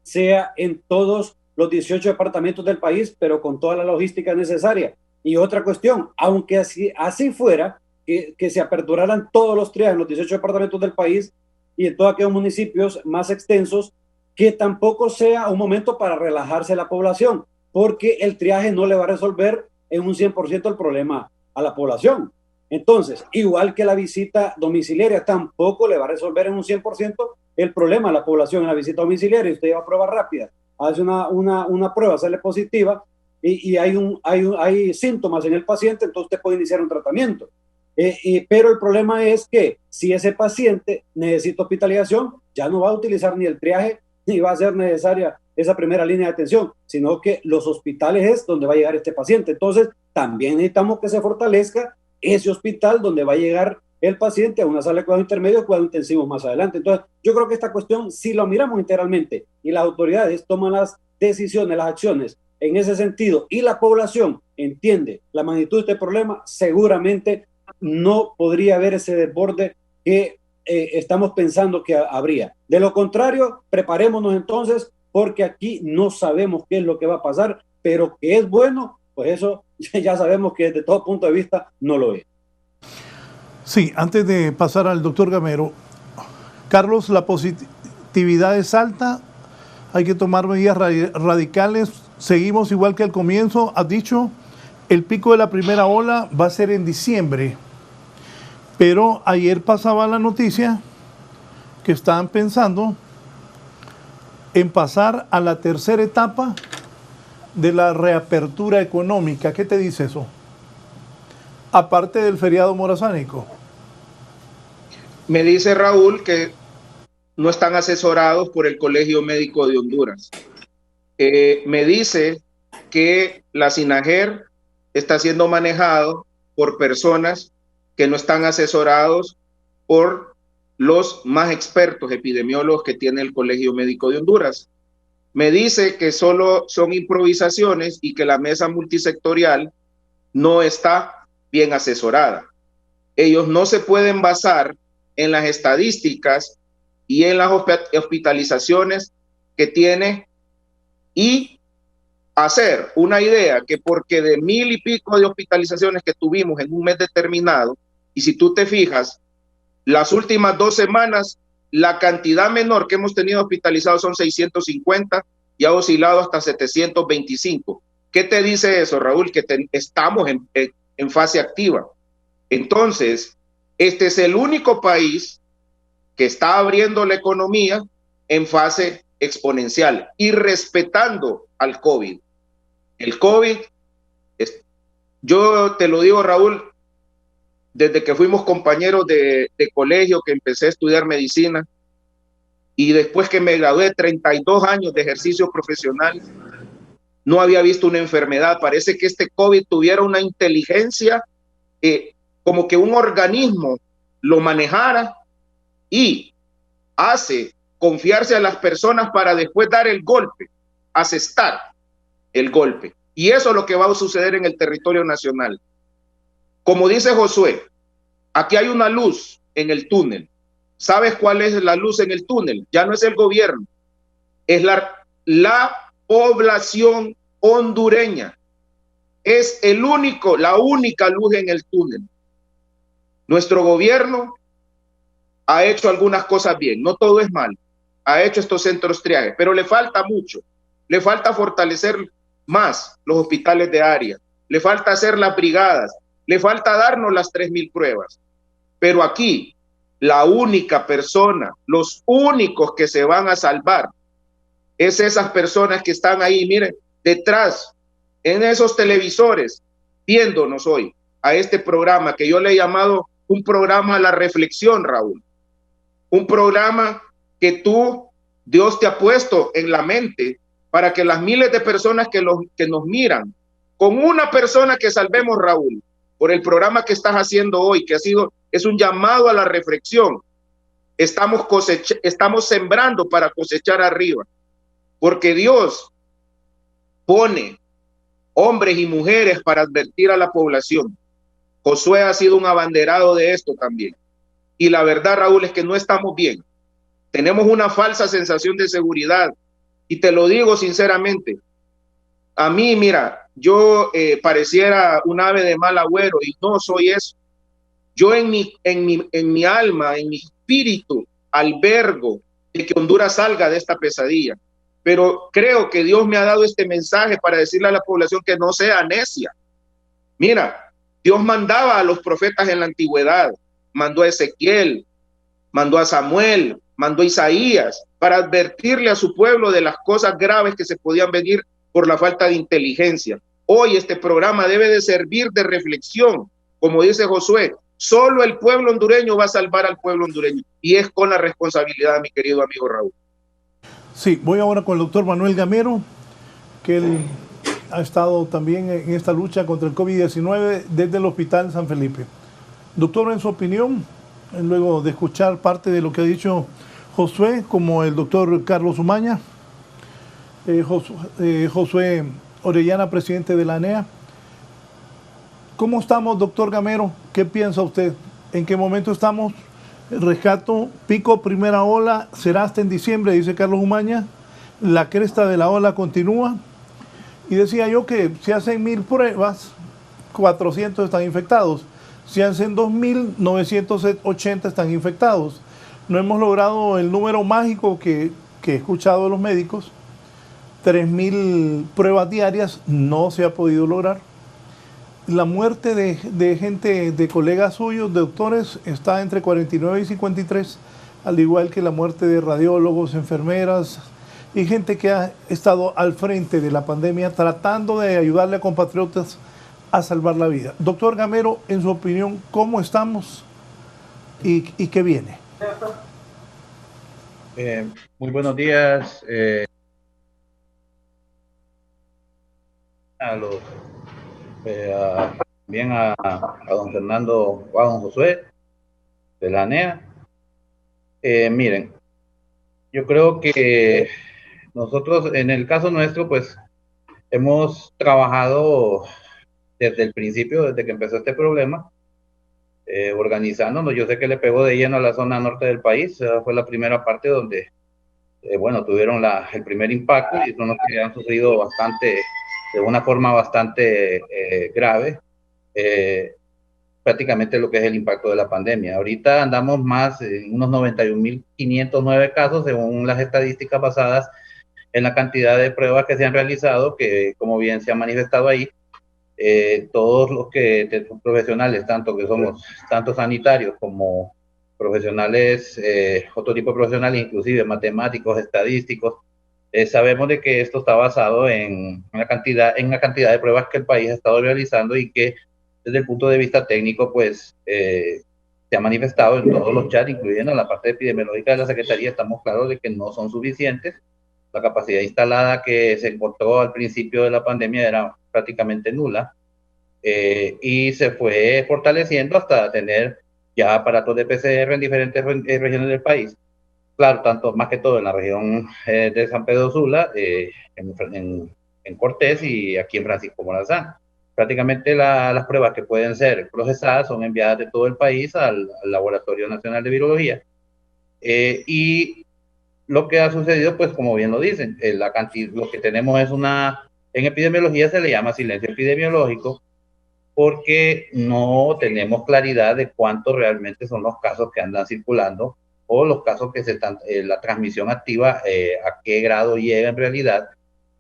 sea en todos los 18 departamentos del país, pero con toda la logística necesaria. Y otra cuestión, aunque así fuera, que se aperturaran todos los triajes en los 18 departamentos del país y en todos aquellos municipios más extensos, que tampoco sea un momento para relajarse la población, porque el triaje no le va a resolver en un 100% el problema a la población. Entonces, igual que la visita domiciliaria tampoco le va a resolver en un 100% el problema a la población en la visita domiciliaria. Usted lleva prueba rápida, hace una prueba, sale positiva y hay síntomas en el paciente, entonces usted puede iniciar un tratamiento. Pero el problema es que si ese paciente necesita hospitalización, ya no va a utilizar ni el triaje ni va a ser necesaria esa primera línea de atención, sino que los hospitales es donde va a llegar este paciente. Entonces, también necesitamos que se fortalezca ese hospital donde va a llegar el paciente a una sala de cuidado intermedio, cuidado intensivo más adelante. Entonces, yo creo que esta cuestión, si lo miramos integralmente y las autoridades toman las decisiones, las acciones en ese sentido y la población entiende la magnitud de este problema, seguramente no podría haber ese desborde que estamos pensando que habría. De lo contrario, preparémonos entonces, porque aquí no sabemos qué es lo que va a pasar, pero que es bueno, pues eso ya sabemos que desde todo punto de vista no lo es. Sí, antes de pasar al doctor Gamero, Carlos, la positividad es alta, hay que tomar medidas radicales, seguimos igual que al comienzo, has dicho, el pico de la primera ola va a ser en diciembre, pero ayer pasaba la noticia que estaban pensando en pasar a la tercera etapa de la reapertura económica. ¿Qué te dice eso? Aparte del feriado morazánico. Me dice Raúl que no están asesorados por el Colegio Médico de Honduras. Me dice que la SINAGER está siendo manejado por personas que no están asesorados por los más expertos epidemiólogos que tiene el Colegio Médico de Honduras. Me dice que solo son improvisaciones y que la mesa multisectorial no está bien asesorada. Ellos no se pueden basar en las estadísticas y en las hospitalizaciones que tiene y hacer una idea que porque de 1000 y pico de hospitalizaciones que tuvimos en un mes determinado, y si tú te fijas, las últimas 2 semanas, la cantidad menor que hemos tenido hospitalizados son 650 y ha oscilado hasta 725. ¿Qué te dice eso, Raúl? Que estamos en fase activa. Entonces, este es el único país que está abriendo la economía en fase exponencial y respetando al COVID. El COVID, yo te lo digo, Raúl, desde que fuimos compañeros de colegio, que empecé a estudiar medicina, y después que me gradué, 32 años de ejercicio profesional, no había visto una enfermedad. Parece que este COVID tuviera una inteligencia, como que un organismo lo manejara y hace confiarse a las personas para después dar el golpe, asestar el golpe. Y eso es lo que va a suceder en el territorio nacional. Como dice Josué, aquí hay una luz en el túnel. ¿Sabes cuál es la luz en el túnel? Ya no es el gobierno, es la población hondureña. es la única luz en el túnel. Nuestro gobierno ha hecho algunas cosas bien, no todo es mal. Ha hecho estos centros triaje, pero le falta mucho. Le falta fortalecer más los hospitales de área, le falta hacer las brigadas, le falta darnos las 3,000 pruebas. Pero aquí, la única persona, los únicos que se van a salvar, es esas personas que están ahí, miren, detrás, en esos televisores, viéndonos hoy a este programa que yo le he llamado un programa a la reflexión, Raúl. Un programa que Dios te ha puesto en la mente para que las miles de personas que nos miran, con una persona que salvemos, Raúl, por el programa que estás haciendo hoy, que es un llamado a la reflexión. Estamos sembrando para cosechar arriba, porque Dios pone hombres y mujeres para advertir a la población. Josué ha sido un abanderado de esto también. Y la verdad, Raúl, es que no estamos bien. Tenemos una falsa sensación de seguridad. Y te lo digo sinceramente. A mí, mira, yo pareciera un ave de mal agüero y no soy eso. Yo en mi alma, en mi espíritu, albergo de que Honduras salga de esta pesadilla. Pero creo que Dios me ha dado este mensaje para decirle a la población que no sea necia. Mira, Dios mandaba a los profetas en la antigüedad, mandó a Ezequiel, mandó a Samuel, mandó a Isaías para advertirle a su pueblo de las cosas graves que se podían venir por la falta de inteligencia. Hoy este programa debe de servir de reflexión. Como dice Josué, solo el pueblo hondureño va a salvar al pueblo hondureño y es con la responsabilidad, mi querido amigo Raúl. Sí, voy ahora con el doctor Manuel Gamero, que él ha estado también en esta lucha contra el COVID-19 desde el Hospital San Felipe. Doctor, en su opinión, luego de escuchar parte de lo que ha dicho Josué, como el doctor Carlos Umaña, Josué Orellana, presidente de la ANEA, ¿cómo estamos, doctor Gamero? ¿Qué piensa usted? ¿En qué momento estamos? El rescato, pico, primera ola, será hasta en diciembre, dice Carlos Umaña. La cresta de la ola continúa. Y decía yo que si hacen 1,000 pruebas, 400 están infectados. Si hacen 2,980 están infectados. No hemos logrado el número mágico que he escuchado de los médicos. 3,000 pruebas diarias no se ha podido lograr. La muerte de gente, de colegas suyos, de doctores, está entre 49 y 53, al igual que la muerte de radiólogos, enfermeras y gente que ha estado al frente de la pandemia tratando de ayudarle a compatriotas a salvar la vida. Doctor Gamero, en su opinión, ¿cómo estamos y qué viene? Muy buenos días a los también a don Fernando o a don Josué de la ANEA. Miren, yo creo que nosotros en el caso nuestro pues hemos trabajado desde el principio, desde que empezó este problema, organizándonos. Yo sé que le pegó de lleno a la zona norte del país. Fue la primera parte donde tuvieron el primer impacto y son los que han sufrido bastante, de una forma bastante grave, prácticamente lo que es el impacto de la pandemia. Ahorita andamos más en unos 91.509 casos, según las estadísticas basadas en la cantidad de pruebas que se han realizado, que como bien se ha manifestado ahí, todos los que profesionales, tanto sanitarios como profesionales, otro tipo de profesionales, inclusive matemáticos, estadísticos, sabemos de que esto está basado en la cantidad de pruebas que el país ha estado realizando y que desde el punto de vista técnico, pues, se ha manifestado en todos los chats, incluyendo la parte epidemiológica de la Secretaría. Estamos claros de que no son suficientes. La capacidad instalada que se encontró al principio de la pandemia era prácticamente nula, y se fue fortaleciendo hasta tener ya aparatos de PCR en diferentes regiones del país. Claro, más que todo en la región de San Pedro Sula, en Cortés y aquí en Francisco Morazán. Prácticamente las pruebas que pueden ser procesadas son enviadas de todo el país al Laboratorio Nacional de Virología. Y lo que ha sucedido, pues como bien lo dicen, lo que tenemos es una En epidemiología se le llama silencio epidemiológico porque no tenemos claridad de cuántos realmente son los casos que andan circulando o los casos que se están, la transmisión activa, a qué grado llega en realidad,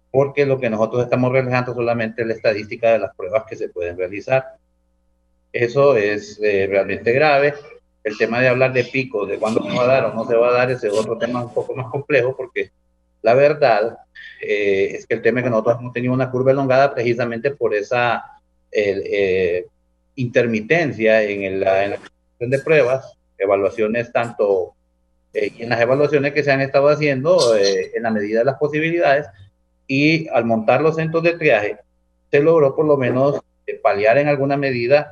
porque lo que nosotros estamos realizando solamente es la estadística de las pruebas que se pueden realizar. Eso es realmente grave. El tema de hablar de picos, de cuándo se va a dar o no se va a dar, ese es otro tema un poco más complejo, porque la verdad es que el tema es que nosotros hemos tenido una curva elongada precisamente por esa intermitencia en la creación de pruebas, evaluaciones tanto y en las evaluaciones que se han estado haciendo en la medida de las posibilidades, y al montar los centros de triaje se logró por lo menos paliar en alguna medida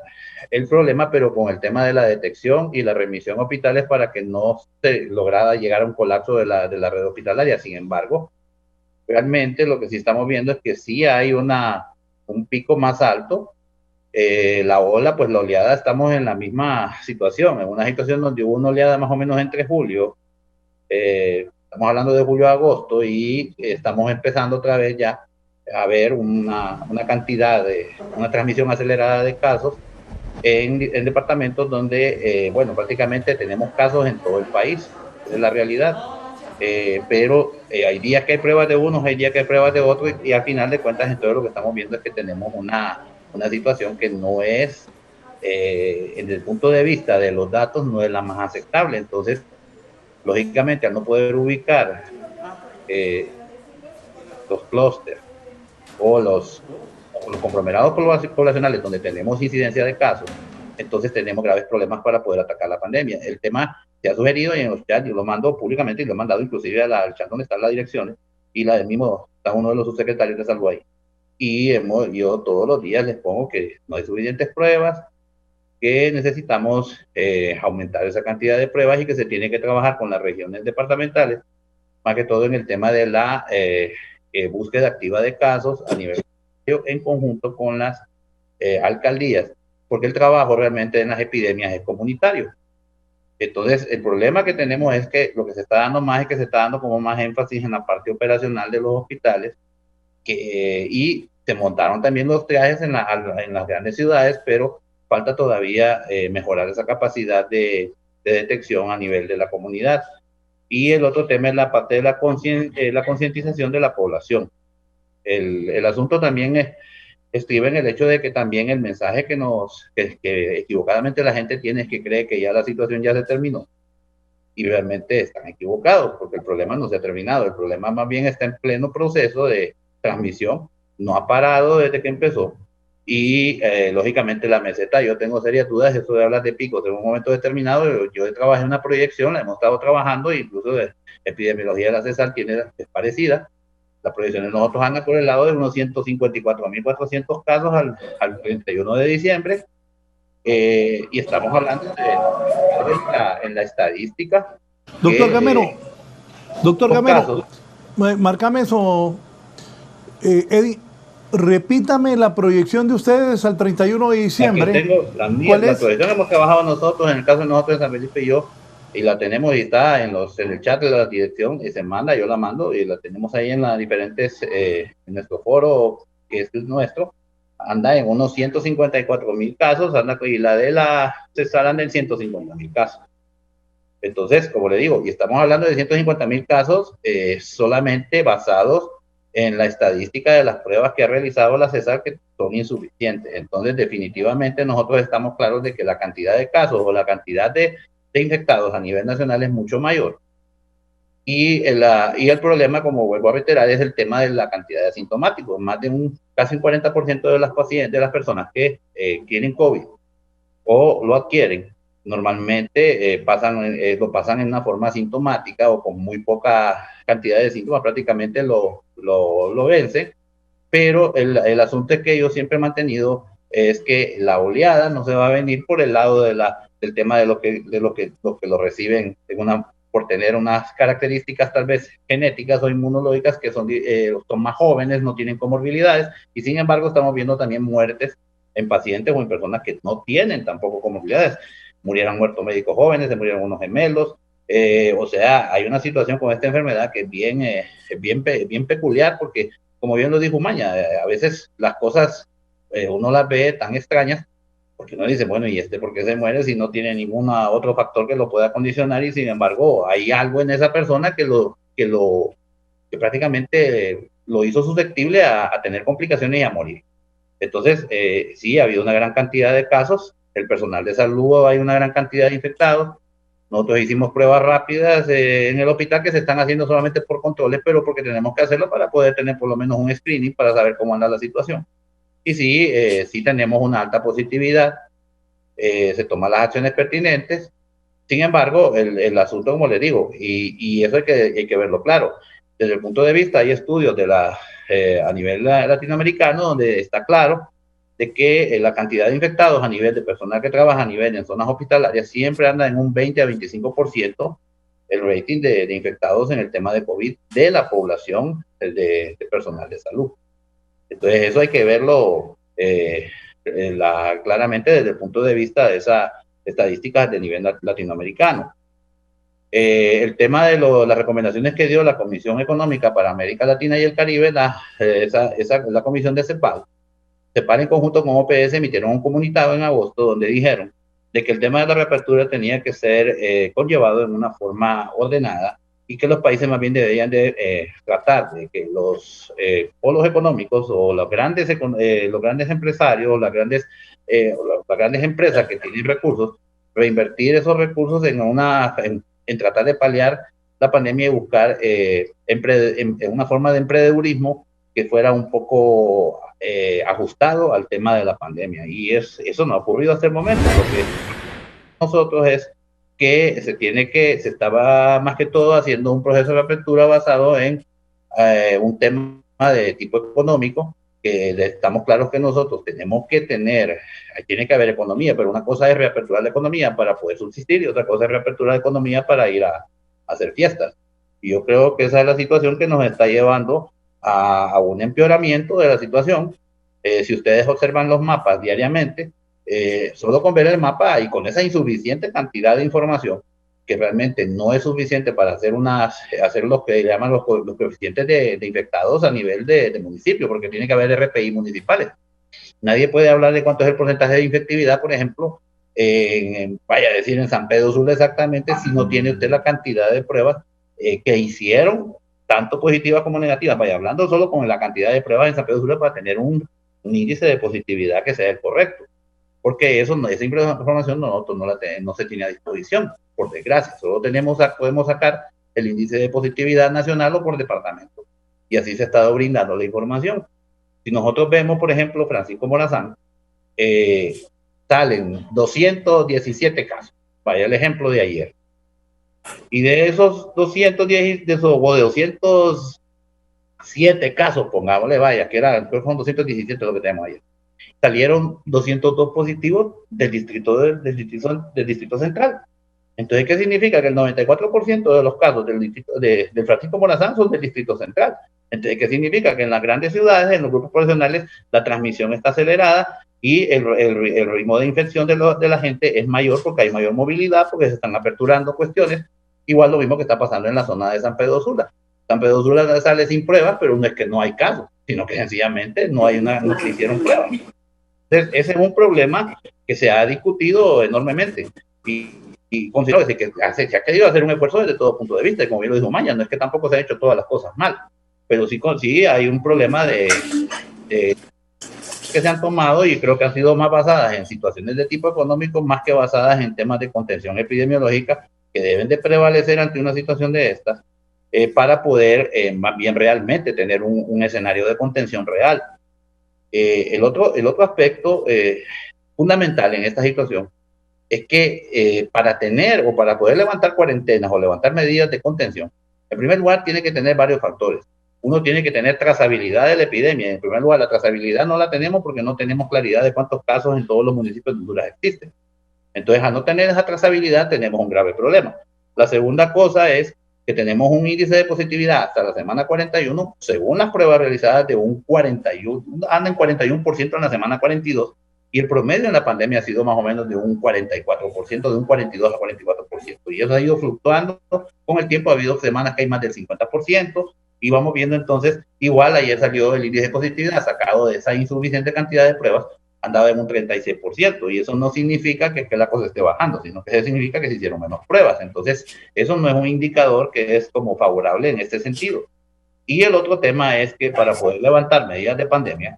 el problema, pero con el tema de la detección y la remisión a hospitales para que no se lograra llegar a un colapso de la red hospitalaria. Sin embargo, realmente lo que sí estamos viendo es que sí hay un pico más alto. La ola, pues la oleada, estamos en la misma situación, en una situación donde hubo una oleada más o menos entre julio, estamos hablando de julio a agosto, y estamos empezando otra vez ya a ver una cantidad una transmisión acelerada de casos en departamentos donde, bueno, prácticamente tenemos casos en todo el país, es la realidad. Pero hay días que hay pruebas de unos, hay días que hay pruebas de otros, y al final de cuentas entonces lo que estamos viendo es que tenemos una situación que no es, desde el punto de vista de los datos, no es la más aceptable. Entonces, lógicamente, al no poder ubicar los clústeres o los conglomerados poblacionales donde tenemos incidencia de casos, entonces tenemos graves problemas para poder atacar la pandemia. El tema se ha sugerido en los chats, yo lo mando públicamente y lo he mandado inclusive al chat donde están las direcciones, y la del mismo, está uno de los subsecretarios de salud ahí. Y yo todos los días les pongo que no hay suficientes pruebas, que necesitamos aumentar esa cantidad de pruebas y que se tiene que trabajar con las regiones departamentales, más que todo en el tema de la búsqueda activa de casos a nivel en conjunto con las alcaldías, porque el trabajo realmente en las epidemias es comunitario. Entonces, el problema que tenemos es que lo que se está dando más es que se está dando como más énfasis en la parte operacional de los hospitales, y se montaron también los triajes en las grandes ciudades, pero falta todavía mejorar esa capacidad de detección a nivel de la comunidad. Y el otro tema es la parte de la concientización de la población. El asunto también estriba en el hecho de que también el mensaje que equivocadamente la gente tiene es que cree que ya la situación ya se terminó, y realmente están equivocados, porque el problema no se ha terminado. El problema más bien está en pleno proceso de transmisión, no ha parado desde que empezó, y lógicamente la meseta, yo tengo serias dudas, eso de hablar de picos en un momento determinado. Yo trabajé en una proyección, la hemos estado trabajando, incluso de epidemiología de la CESAR es parecida. La proyección de nosotros anda por el lado de unos 154.400 casos al 31 de diciembre, y estamos hablando en la estadística. Doctor Gamero, márcame eso. Eddie, repítame la proyección de ustedes al 31 de diciembre. Aquí tengo la proyección hemos trabajado nosotros, en el caso de nosotros en San Felipe y yo, y la tenemos, y está en el chat de la dirección, y se manda, yo la mando, y la tenemos ahí en las diferentes, en nuestro foro, que es nuestro, anda en unos 154.000 casos, y la de la CESAR anda en 150.000 casos. Entonces, como le digo, y estamos hablando de 150.000 casos solamente basados en la estadística de las pruebas que ha realizado la CESAR, que son insuficientes. Entonces, definitivamente nosotros estamos claros de que la cantidad de casos o la cantidad de infectados a nivel nacional es mucho mayor. Y el problema, como vuelvo a reiterar, es el tema de la cantidad de asintomáticos. Más de casi un 40% de las personas que tienen COVID o lo adquieren, normalmente lo pasan en una forma asintomática o con muy poca cantidad de síntomas, prácticamente lo vencen. Pero el asunto es que yo siempre he mantenido es que la oleada no se va a venir por el lado del tema de lo que lo reciben por tener unas características tal vez genéticas o inmunológicas que son más jóvenes, no tienen comorbilidades, y sin embargo estamos viendo también muertes en pacientes o en personas que no tienen tampoco comorbilidades. Murieron muertos médicos jóvenes, se murieron unos gemelos. O sea, hay una situación con esta enfermedad que es bien peculiar, porque como bien lo dijo Umaña, a veces las cosas uno las ve tan extrañas, porque uno dice, bueno, ¿y por qué se muere si no tiene ningún otro factor que lo pueda condicionar? Y sin embargo, hay algo en esa persona que prácticamente lo hizo susceptible a tener complicaciones y a morir. Entonces, sí, ha habido una gran cantidad de casos, el personal de salud hay una gran cantidad de infectados. Nosotros hicimos pruebas rápidas en el hospital que se están haciendo solamente por controles, pero porque tenemos que hacerlo para poder tener por lo menos un screening para saber cómo anda la situación. Y sí, sí tenemos una alta positividad, se toman las acciones pertinentes. Sin embargo, el asunto, como les digo, y eso hay que verlo claro. Desde el punto de vista, hay estudios a nivel latinoamericano donde está claro de que la cantidad de infectados a nivel de personal que trabaja a nivel en zonas hospitalarias siempre anda en un 20 a 25% el rating de infectados en el tema de COVID de la población de personal de salud. Entonces eso hay que verlo claramente desde el punto de vista de esas estadísticas de nivel latinoamericano. El tema de las recomendaciones que dio la Comisión Económica para América Latina y el Caribe, la Comisión de CEPAL en conjunto con OPS emitieron un comunicado en agosto donde dijeron de que el tema de la reapertura tenía que ser conllevado en una forma ordenada y que los países más bien deberían de tratar de que los polos económicos o los grandes empresarios, las grandes empresas que tienen recursos, reinvertir esos recursos en tratar de paliar la pandemia y buscar en una forma de emprendedurismo que fuera un poco ajustado al tema de la pandemia. Y eso no ha ocurrido hasta el momento. Lo que nosotros es que se estaba más que todo haciendo un proceso de apertura basado en un tema de tipo económico, que estamos claros que nosotros tenemos que tiene que haber economía, pero una cosa es reaperturar la economía para poder subsistir y otra cosa es reaperturar la economía para ir a hacer fiestas. Y yo creo que esa es la situación que nos está llevando a un empeoramiento de la situación. Si ustedes observan los mapas diariamente, solo con ver el mapa y con esa insuficiente cantidad de información, que realmente no es suficiente para hacer lo que llaman los coeficientes de infectados a nivel de municipio, porque tiene que haber RPI municipales. Nadie puede hablar de cuánto es el porcentaje de infectividad, por ejemplo, vaya a decir en San Pedro Sula exactamente, si no tiene usted la cantidad de pruebas que hicieron, tanto positivas como negativas, vaya hablando solo con la cantidad de pruebas en San Pedro Sula para tener un índice de positividad que sea el correcto. Porque esa información no se tiene a disposición, por desgracia. Solo podemos sacar el índice de positividad nacional o por departamento. Y así se ha estado brindando la información. Si nosotros vemos, por ejemplo, Francisco Morazán, salen 217 casos. Vaya el ejemplo de ayer. Y de esos 207 casos, pongámosle, vaya, creo que son 217 lo que tenemos ayer. Salieron 202 positivos del distrito central. Entonces, ¿qué significa? Que el 94% de los casos del Francisco Morazán son del distrito central. Entonces, ¿qué significa? Que en las grandes ciudades, en los grupos profesionales, la transmisión está acelerada y el ritmo de infección de la gente es mayor porque hay mayor movilidad, porque se están aperturando cuestiones. Igual lo mismo que está pasando en la zona de San Pedro Sula. San Pedro Sula sale sin pruebas, pero no es que no hay casos, sino que sencillamente no se hicieron pruebas. Entonces, ese es un problema que se ha discutido enormemente y considero que se ha querido hacer un esfuerzo desde todo punto de vista, y como bien lo dijo Maña, no es que tampoco se han hecho todas las cosas mal, pero sí hay un problema que se han tomado y creo que han sido más basadas en situaciones de tipo económico más que basadas en temas de contención epidemiológica que deben de prevalecer ante una situación de estas para poder más bien realmente tener un escenario de contención real. El otro aspecto fundamental en esta situación es que para poder levantar cuarentenas o levantar medidas de contención, en primer lugar tiene que tener varios factores. Uno tiene que tener trazabilidad de la epidemia. En primer lugar, la trazabilidad no la tenemos porque no tenemos claridad de cuántos casos en todos los municipios de Honduras existen. Entonces, al no tener esa trazabilidad, tenemos un grave problema. La segunda cosa es que tenemos un índice de positividad hasta la semana 41, según las pruebas realizadas, de un 41, anda en 41% en la semana 42, y el promedio en la pandemia ha sido más o menos de un 44%, de un 42 a 44%, y eso ha ido fluctuando con el tiempo. Ha habido semanas que hay más del 50%, Y vamos viendo entonces, igual ayer salió el índice de positividad sacado de esa insuficiente cantidad de pruebas, andaba en un 36%, y eso no significa que la cosa esté bajando, sino que significa que se hicieron menos pruebas. Entonces, eso no es un indicador que es como favorable en este sentido. Y el otro tema es que para poder levantar medidas de pandemia,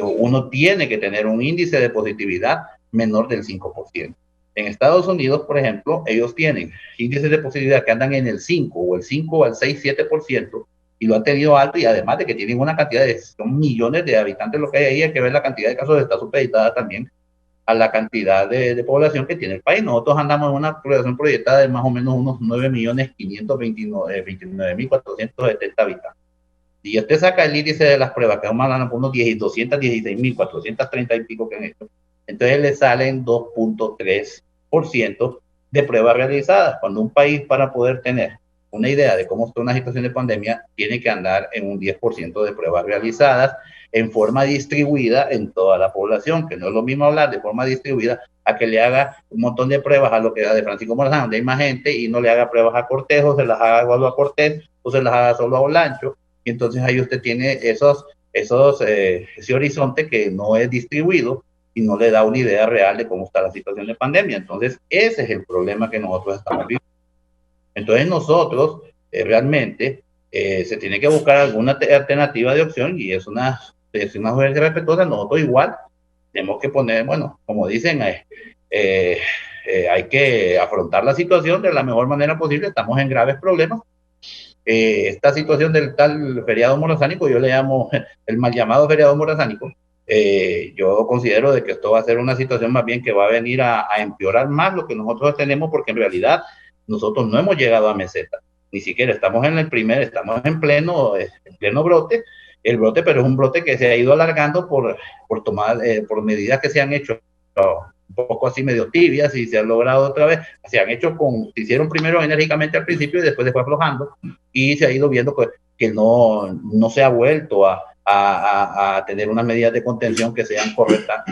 uno tiene que tener un índice de positividad menor del 5%. En Estados Unidos, por ejemplo, ellos tienen índices de positividad que andan en el 5 o el 5 al 6, 7%, y lo han tenido alto, y además de que tienen una cantidad de, son millones de habitantes lo que hay que ver la cantidad de casos, está supeditada también a la cantidad de población que tiene el país. Nosotros andamos en una población proyectada de más o menos unos 9.529.470 habitantes. Si usted saca el índice de las pruebas, que es más o unos 216.430 y pico que han hecho, entonces le salen 2.3% de pruebas realizadas, cuando un país, para poder tener una idea de cómo está una situación de pandemia, tiene que andar en un 10% de pruebas realizadas en forma distribuida en toda la población, que no es lo mismo hablar de forma distribuida a que le haga un montón de pruebas a lo que da de Francisco Morazán, donde hay más gente, y no le haga pruebas a Cortés, o se las haga solo a Cortés, o se las haga solo a Olancho, y entonces ahí usted tiene ese horizonte que no es distribuido y no le da una idea real de cómo está la situación de pandemia. Entonces, ese es el problema que nosotros estamos viviendo. Entonces, nosotros realmente se tiene que buscar alguna alternativa de opción, y es una sugerencia respetuosa. Nosotros igual tenemos que poner, bueno, como dicen, hay que afrontar la situación de la mejor manera posible. Estamos en graves problemas. Esta situación del tal feriado morazánico, yo le llamo el mal llamado feriado morazánico, yo considero de que esto va a ser una situación más bien que va a venir a empeorar más lo que nosotros tenemos, porque en realidad nosotros no hemos llegado a meseta, ni siquiera estamos estamos en pleno brote, el brote, pero es un brote que se ha ido alargando por medidas que se han hecho un poco así medio tibias, y se han logrado otra vez, se hicieron primero enérgicamente al principio y después se fue aflojando, y se ha ido viendo que no se ha vuelto a tener unas medidas de contención que sean correctas,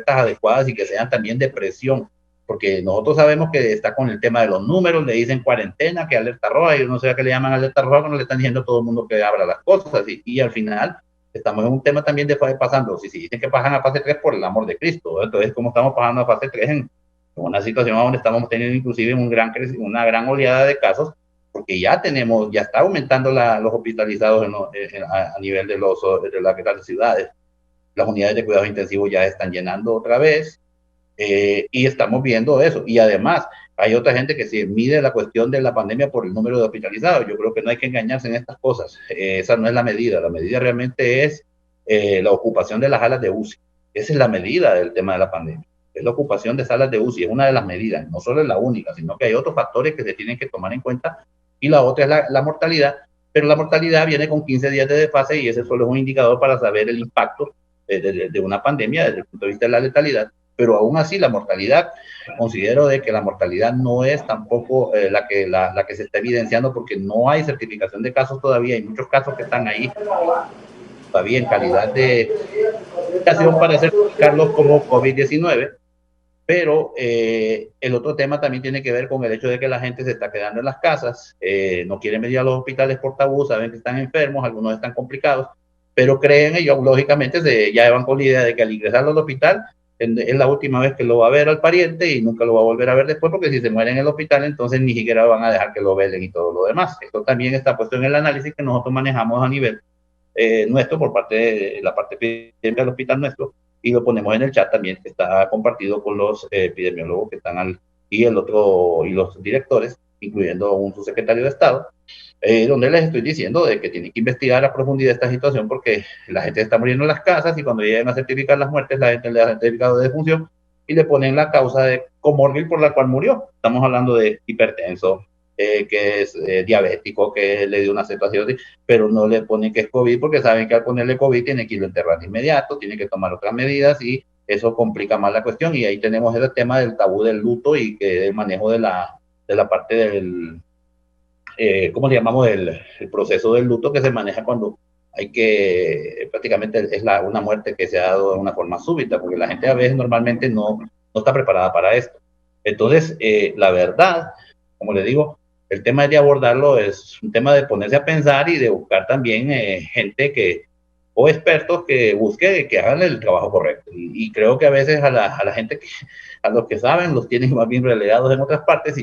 adecuadas, y que sean también de presión, porque nosotros sabemos que está con el tema de los números, le dicen cuarentena, que alerta roja, y no sé a qué le llaman alerta roja, cuando le están diciendo a todo el mundo que abra las cosas, y al final estamos en un tema también de pasando, si dicen que pasan a fase 3, por el amor de Cristo, entonces como estamos pasando a fase 3 en una situación donde estamos teniendo inclusive una gran oleada de casos, porque ya está aumentando los hospitalizados a nivel de las grandes ciudades. Las unidades de cuidados intensivos ya están llenando otra vez, y estamos viendo eso. Y además, hay otra gente que se mide la cuestión de la pandemia por el número de hospitalizados. Yo creo que no hay que engañarse en estas cosas. Esa no es la medida. La medida realmente es la ocupación de las salas de UCI. Esa es la medida del tema de la pandemia. Es la ocupación de salas de UCI. Es una de las medidas. No solo es la única, sino que hay otros factores que se tienen que tomar en cuenta. Y la otra es la mortalidad. Pero la mortalidad viene con 15 días de desfase, y ese solo es un indicador para saber el impacto de una pandemia desde el punto de vista de la letalidad. Pero aún así la mortalidad, considero de que la mortalidad no es tampoco la que se está evidenciando, porque no hay certificación de casos todavía. Hay muchos casos que están ahí todavía en calidad de certificación para certificarlos como COVID-19, pero el otro tema también tiene que ver con el hecho de que la gente se está quedando en las casas, no quieren venir a los hospitales por tabú, saben que están enfermos, algunos están complicados, pero creen, ellos lógicamente ya van con la idea de que al ingresar al hospital es la última vez que lo va a ver al pariente, y nunca lo va a volver a ver después, porque si se muere en el hospital, entonces ni siquiera van a dejar que lo velen y todo lo demás. Esto también está puesto en el análisis que nosotros manejamos a nivel nuestro, por parte de la parte epidemiológica del hospital nuestro, y lo ponemos en el chat también, que está compartido con los epidemiólogos que están y los directores, incluyendo un subsecretario de Estado, donde les estoy diciendo de que tienen que investigar a profundidad esta situación, porque la gente está muriendo en las casas, y cuando lleguen a certificar las muertes, la gente le da certificado de defunción y le ponen la causa de comórbil por la cual murió. Estamos hablando de hipertenso, que es diabético, que le dio una situación así, pero no le ponen que es COVID, porque saben que al ponerle COVID tiene que irlo a enterrar de inmediato, tiene que tomar otras medidas, y eso complica más la cuestión. Y ahí tenemos el tema del tabú del luto, y que el manejo de la parte del ¿cómo le llamamos? El proceso del luto, que se maneja cuando prácticamente es una muerte que se ha dado de una forma súbita, porque la gente a veces normalmente no está preparada para esto. Entonces, la verdad, como le digo, el tema de abordarlo es un tema de ponerse a pensar y de buscar también gente o expertos que busquen que hagan el trabajo correcto. Y creo que a veces a la gente, a los que saben, los tienen más bien relegados en otras partes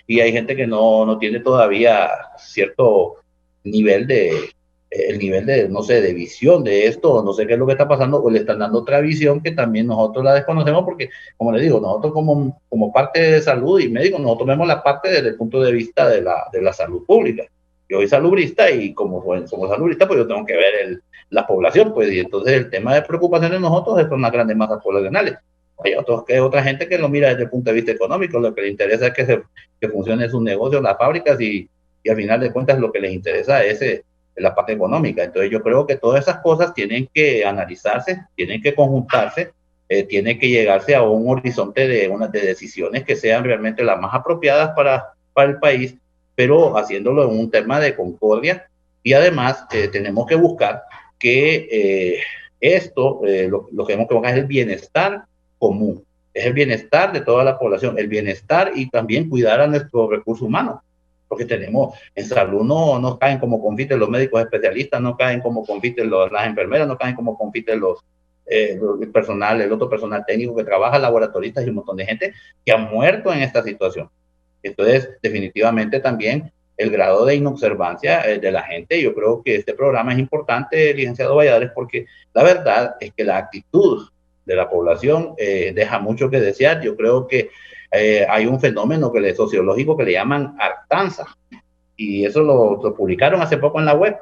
y hay gente que no tiene todavía cierto nivel no sé, de visión de esto, no sé qué es lo que está pasando, o le están dando otra visión que también nosotros la desconocemos, porque, como les digo, nosotros como parte de salud y médicos, nosotros vemos la parte desde el punto de vista de la salud pública. Yo soy salubrista y como salubrista, pues yo tengo que ver la población, pues, y entonces el tema de preocupación de nosotros son las grandes masas poblacionales. Hay otra gente que lo mira desde el punto de vista económico, lo que le interesa es que funcione sus negocios, las fábricas, y al final de cuentas lo que les interesa es la parte económica. Entonces yo creo que todas esas cosas tienen que analizarse, tienen que conjuntarse, tiene que llegarse a un horizonte de decisiones que sean realmente las más apropiadas para el país, pero haciéndolo en un tema de concordia, y además tenemos que buscar que lo que tenemos que buscar es el bienestar común, es el bienestar de toda la población, el bienestar y también cuidar a nuestros recursos humanos, porque tenemos en salud no caen como confiten los médicos especialistas, no caen como confiten las enfermeras, no caen como confiten el otro personal técnico que trabaja, laboratoristas y un montón de gente que han muerto en esta situación. Entonces, definitivamente también el grado de inobservancia de la gente, yo creo que este programa es importante, licenciado Valladares, porque la verdad es que la actitud de la población deja mucho que desear. Yo creo que hay un fenómeno sociológico que le llaman hartanza, y eso lo publicaron hace poco en la web.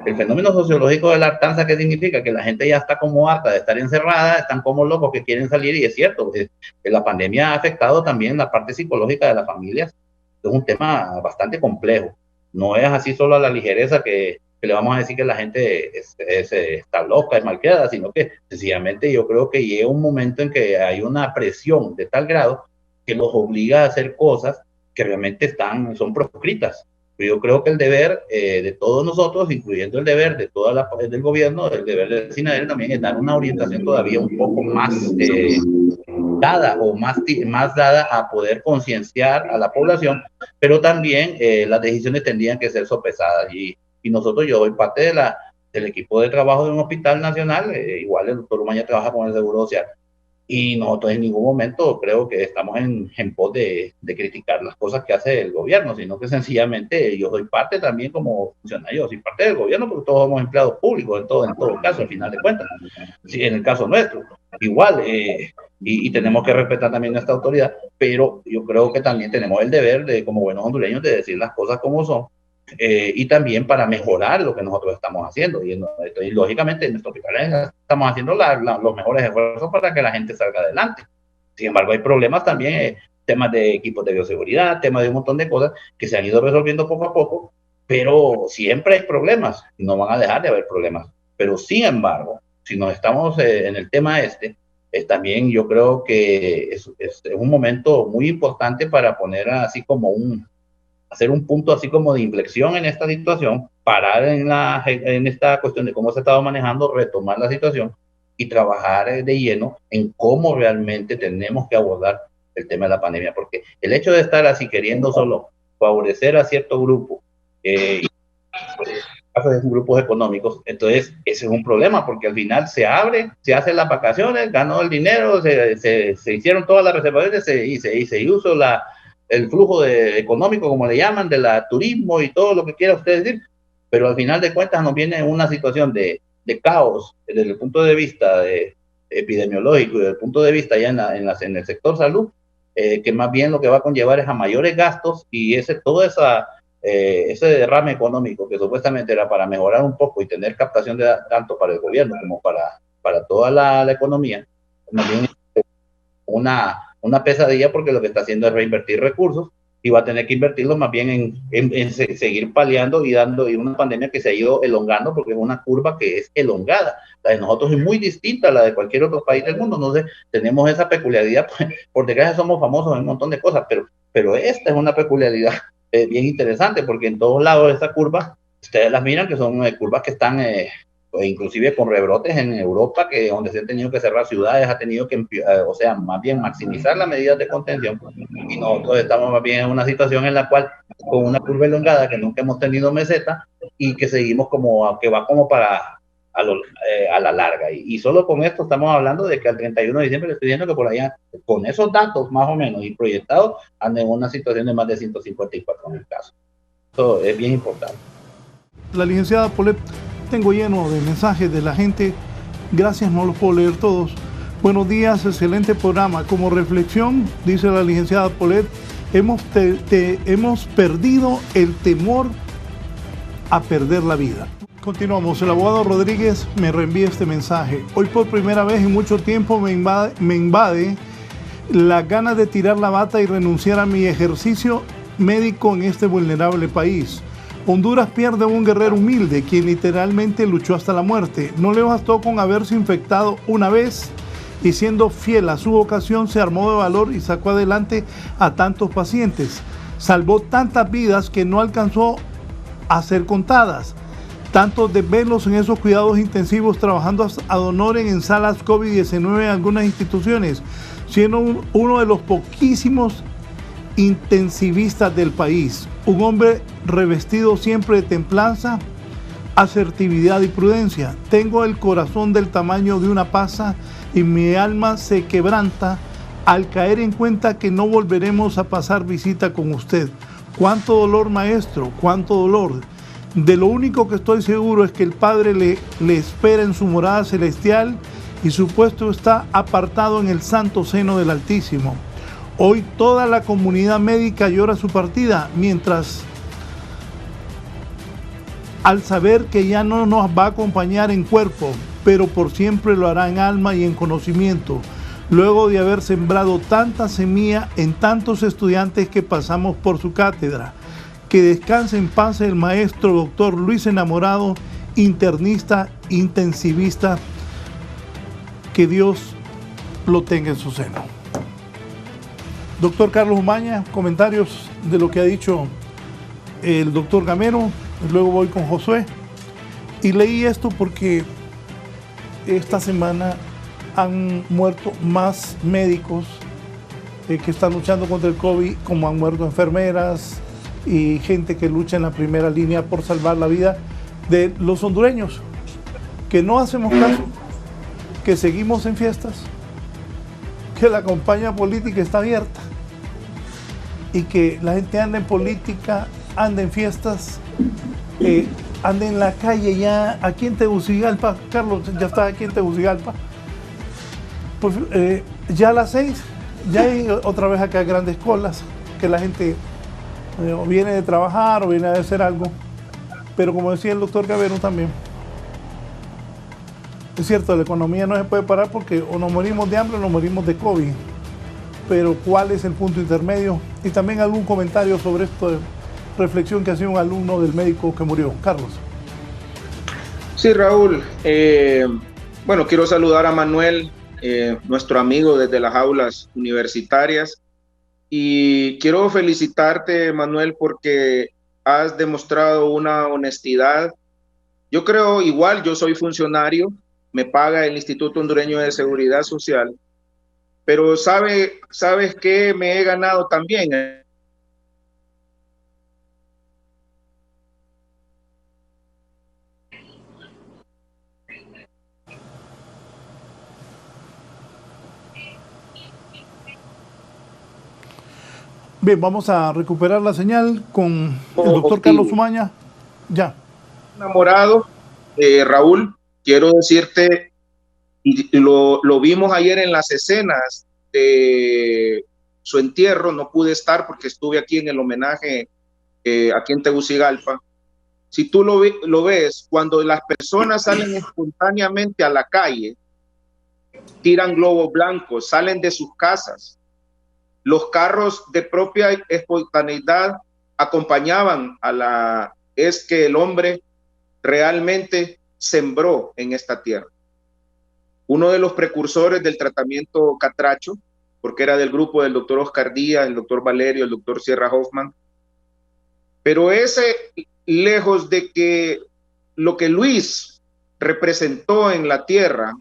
El fenómeno sociológico de la hartanza, ¿qué significa? Que la gente ya está como harta de estar encerrada, están como locos que quieren salir, y es cierto, que la pandemia ha afectado también la parte psicológica de las familias. Es un tema bastante complejo. No es así solo a la ligereza que le vamos a decir que la gente está loca, es malcriada, sino que sencillamente yo creo que llega un momento en que hay una presión de tal grado que los obliga a hacer cosas que realmente son proscritas. Pero yo creo que el deber de todos nosotros, incluyendo el deber de del gobierno, el deber de SINADEL también es dar una orientación todavía un poco más dada o más dada a poder concienciar a la población, pero también las decisiones tendrían que ser sopesadas, y nosotros, yo soy parte del equipo de trabajo de un hospital nacional, igual el doctor Umaña trabaja con el Seguro Social, y nosotros en ningún momento creo que estamos en pos de criticar las cosas que hace el gobierno, sino que sencillamente yo soy parte también como funcionario, soy parte del gobierno, porque todos somos empleados públicos en todo caso, al final de cuentas. Sí, en el caso nuestro, igual, y tenemos que respetar también nuestra autoridad, pero yo creo que también tenemos el deber como buenos hondureños de decir las cosas como son, y también para mejorar lo que nosotros estamos haciendo, y lógicamente en nuestro hospital estamos haciendo los mejores esfuerzos para que la gente salga adelante. Sin embargo, hay problemas también, temas de equipos de bioseguridad, temas de un montón de cosas que se han ido resolviendo poco a poco, pero siempre hay problemas y no van a dejar de haber problemas. Pero sin embargo, si nos estamos en el tema también yo creo que es un momento muy importante para poner así como hacer un punto así como de inflexión en esta situación, parar en esta cuestión de cómo se ha estado manejando, retomar la situación y trabajar de lleno en cómo realmente tenemos que abordar el tema de la pandemia, porque el hecho de estar así queriendo solo favorecer a cierto grupo, grupos económicos, entonces ese es un problema, porque al final se abre, se hacen las vacaciones, ganó el dinero, se hicieron todas las reservaciones y se hizo el flujo económico, como le llaman, de la turismo y todo lo que quiera usted decir, pero al final de cuentas nos viene una situación de caos desde el punto de vista epidemiológico y desde el punto de vista ya en el sector salud, que más bien lo que va a conllevar es a mayores gastos, y ese derrame económico que supuestamente era para mejorar un poco y tener captación tanto para el gobierno como para toda la economía, más bien una pesadilla, porque lo que está haciendo es reinvertir recursos y va a tener que invertirlo más bien en seguir paliando y dando, y una pandemia que se ha ido elongando, porque es una curva que es elongada. La de nosotros es muy distinta a la de cualquier otro país del mundo, no sé, tenemos esa peculiaridad, pues, por desgracia somos famosos en un montón de cosas, pero esta es una peculiaridad bien interesante, porque en todos lados de esta curva, ustedes las miran que son curvas que están inclusive con rebrotes en Europa, que donde se han tenido que cerrar ciudades, ha tenido que, o sea, más bien maximizar las medidas de contención, y nosotros estamos más bien en una situación en la cual, con una curva elongada que nunca hemos tenido meseta, y que seguimos como, que va como para a la larga, y solo con esto estamos hablando de que al 31 de diciembre le estoy diciendo que por allá, con esos datos más o menos y proyectados, anda en una situación de más de 154.000 casos. Eso es bien importante. La licenciada Polet, tengo lleno de mensajes de la gente, gracias, no los puedo leer todos. Buenos días, excelente programa. Como reflexión, dice la licenciada Polet, hemos perdido el temor a perder la vida. Continuamos. El abogado Rodríguez me reenvía este mensaje. Hoy por primera vez en mucho tiempo me invade la ganas de tirar la bata y renunciar a mi ejercicio médico en este vulnerable país. Honduras pierde a un guerrero humilde, quien literalmente luchó hasta la muerte. No le bastó con haberse infectado una vez y siendo fiel a su vocación se armó de valor y sacó adelante a tantos pacientes. Salvó tantas vidas que no alcanzó a ser contadas. Tantos desvelos en esos cuidados intensivos, trabajando ad honorem en salas COVID-19 en algunas instituciones, siendo uno de los poquísimos intensivistas del país. Un hombre revestido siempre de templanza, asertividad y prudencia. Tengo el corazón del tamaño de una pasa y mi alma se quebranta al caer en cuenta que no volveremos a pasar visita con usted. Cuánto dolor, maestro, cuánto dolor. De lo único que estoy seguro es que el Padre le espera en su morada celestial y su puesto está apartado en el santo seno del Altísimo. Hoy toda la comunidad médica llora su partida, mientras al saber que ya no nos va a acompañar en cuerpo, pero por siempre lo hará en alma y en conocimiento, luego de haber sembrado tanta semilla en tantos estudiantes que pasamos por su cátedra. Que descanse en paz el maestro doctor Luis Enamorado, internista, intensivista, que Dios lo tenga en su seno. Doctor Carlos Umaña, comentarios de lo que ha dicho el doctor Gamero, luego voy con Josué. Y leí esto porque esta semana han muerto más médicos que están luchando contra el COVID, como han muerto enfermeras y gente que lucha en la primera línea por salvar la vida de los hondureños, que no hacemos caso, que seguimos en fiestas, que la campaña política está abierta y que la gente anda en política, anda en fiestas, anda en la calle ya aquí en Tegucigalpa. Carlos ya está aquí en Tegucigalpa, pues ya a las 6 ya hay otra vez acá grandes colas, que la gente o viene de trabajar o viene a hacer algo, pero como decía el doctor Gavero también, es cierto, la economía no se puede parar porque o nos morimos de hambre o nos morimos de COVID, pero ¿cuál es el punto intermedio? Y también algún comentario sobre esto de reflexión que hacía un alumno del médico que murió. Carlos. Sí, Raúl, bueno, quiero saludar a Manuel, nuestro amigo desde las aulas universitarias. Y quiero felicitarte, Manuel, porque has demostrado una honestidad. Yo creo, igual, yo soy funcionario, me paga el Instituto Hondureño de Seguridad Social, pero ¿sabes qué me he ganado también? Bien, vamos a recuperar la señal con el doctor Carlos Umaña. Ya. Enamorado, Raúl, quiero decirte, y lo vimos ayer en las escenas de su entierro, no pude estar porque estuve aquí en el homenaje aquí en Tegucigalpa. Si tú lo ves, cuando las personas salen espontáneamente a la calle, tiran globos blancos, salen de sus casas. Los carros de propia espontaneidad acompañaban es que el hombre realmente sembró en esta tierra. Uno de los precursores del tratamiento catracho, porque era del grupo del doctor Oscar Díaz, el doctor Valerio, el doctor Sierra Hoffman. Pero ese, lejos de que lo que Luis representó en la tierra,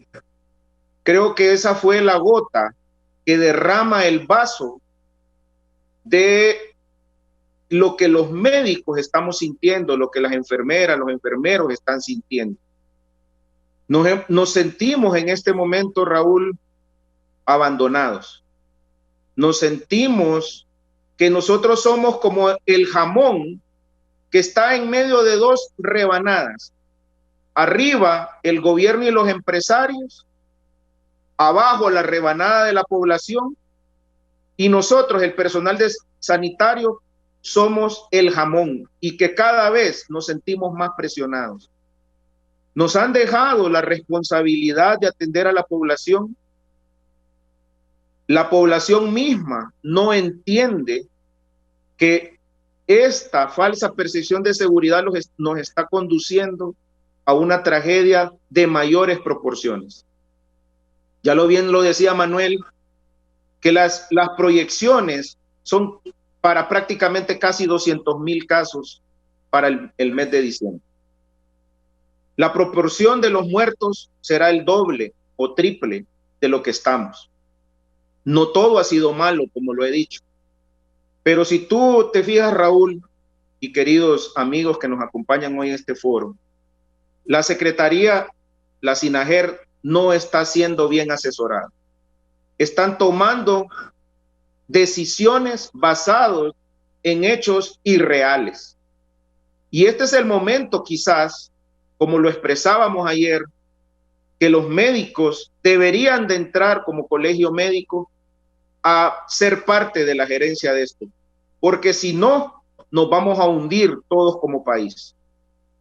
creo que esa fue la gota que derrama el vaso de lo que los médicos estamos sintiendo, lo que las enfermeras, los enfermeros están sintiendo. Nos sentimos en este momento, Raúl, abandonados. Nos sentimos que nosotros somos como el jamón que está en medio de dos rebanadas. Arriba el gobierno y los empresarios, abajo la rebanada de la población, y nosotros, el personal sanitario, somos el jamón, y que cada vez nos sentimos más presionados. Nos han dejado la responsabilidad de atender a la población. La población misma no entiende que esta falsa percepción de seguridad nos está conduciendo a una tragedia de mayores proporciones. Ya bien lo decía Manuel, que las proyecciones son para prácticamente casi 200,000 casos para el mes de diciembre. La proporción de los muertos será el doble o triple de lo que estamos. No todo ha sido malo, como lo he dicho. Pero si tú te fijas, Raúl, y queridos amigos que nos acompañan hoy en este foro, la Secretaría, la SINAJER, no está siendo bien asesorada. Están tomando decisiones basadas en hechos irreales. Y este es el momento, quizás, como lo expresábamos ayer, que los médicos deberían de entrar como colegio médico a ser parte de la gerencia de esto, porque si no, nos vamos a hundir todos como país.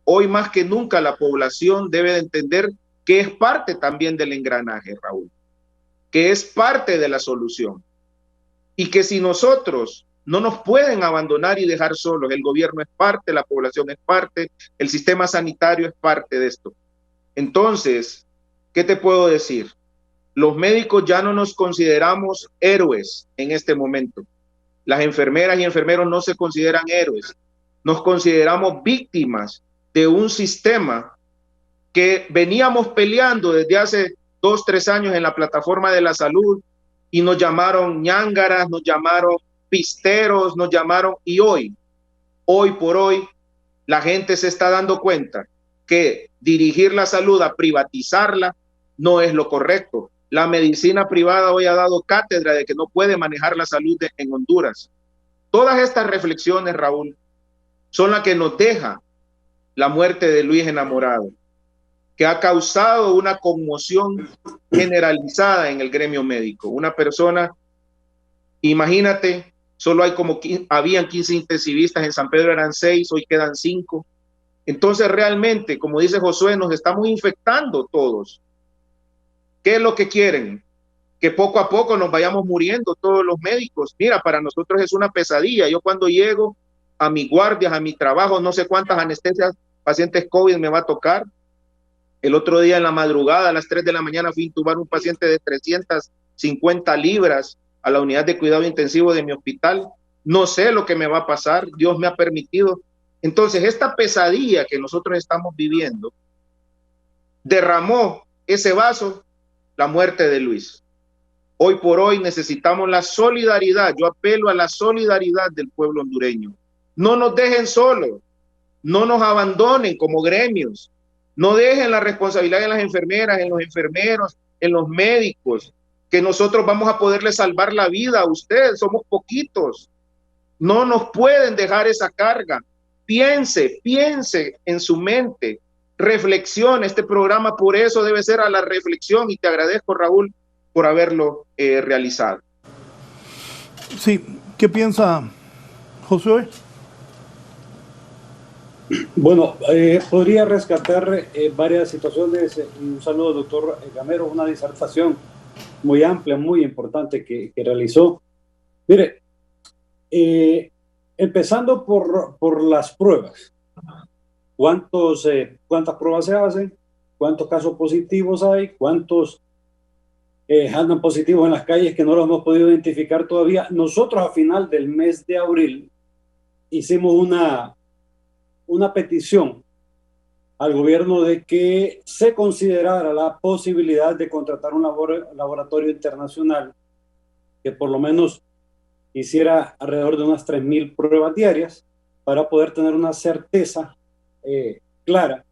Hoy más que nunca la población debe de entender que es parte también del engranaje, Raúl, que es parte de la solución, y que si nosotros no nos pueden abandonar y dejar solos, el gobierno es parte, la población es parte, el sistema sanitario es parte de esto. Entonces, ¿qué te puedo decir? Los médicos ya no nos consideramos héroes en este momento. Las enfermeras y enfermeros no se consideran héroes. Nos consideramos víctimas de un sistema que veníamos peleando desde hace 2, 3 años en la plataforma de la salud, y nos llamaron ñángaras, nos llamaron pisteros, nos llamaron, y hoy por hoy, la gente se está dando cuenta que dirigir la salud a privatizarla no es lo correcto. La medicina privada hoy ha dado cátedra de que no puede manejar la salud en Honduras. Todas estas reflexiones, Raúl, son las que nos deja la muerte de Luis Enamorado, que ha causado una conmoción generalizada en el gremio médico. Una persona, imagínate, solo hay habían 15 intensivistas, en San Pedro eran 6, hoy quedan 5. Entonces realmente, como dice Josué, nos estamos infectando todos. ¿Qué es lo que quieren? Que poco a poco nos vayamos muriendo todos los médicos. Mira, para nosotros es una pesadilla. Yo cuando llego a mis guardias, a mi trabajo, no sé cuántas anestesias pacientes COVID me va a tocar. El otro día en la madrugada, a las 3 de la mañana, fui a intubar un paciente de 350 libras a la unidad de cuidado intensivo de mi hospital. No sé lo que me va a pasar, Dios me ha permitido. Entonces, esta pesadilla que nosotros estamos viviendo derramó ese vaso, la muerte de Luis. Hoy por hoy necesitamos la solidaridad. Yo apelo a la solidaridad del pueblo hondureño. No nos dejen solos, no nos abandonen como gremios. No dejen la responsabilidad en las enfermeras, en los enfermeros, en los médicos, que nosotros vamos a poderle salvar la vida a ustedes. Somos poquitos. No nos pueden dejar esa carga. Piense en su mente. Reflexione. Este programa por eso debe ser a la reflexión, y te agradezco, Raúl, por haberlo realizado. Sí, ¿qué piensa Josué? Bueno, podría rescatar varias situaciones. Un saludo, doctor Gamero, una disertación muy amplia, muy importante que realizó. Mire, empezando por las pruebas. ¿Cuántas pruebas se hacen? ¿Cuántos casos positivos hay? ¿Cuántos andan positivos en las calles que no los hemos podido identificar todavía? Nosotros a final del mes de abril hicimos una petición al gobierno de que se considerara la posibilidad de contratar un laboratorio internacional que por lo menos hiciera alrededor de unas 3.000 pruebas diarias para poder tener una certeza clara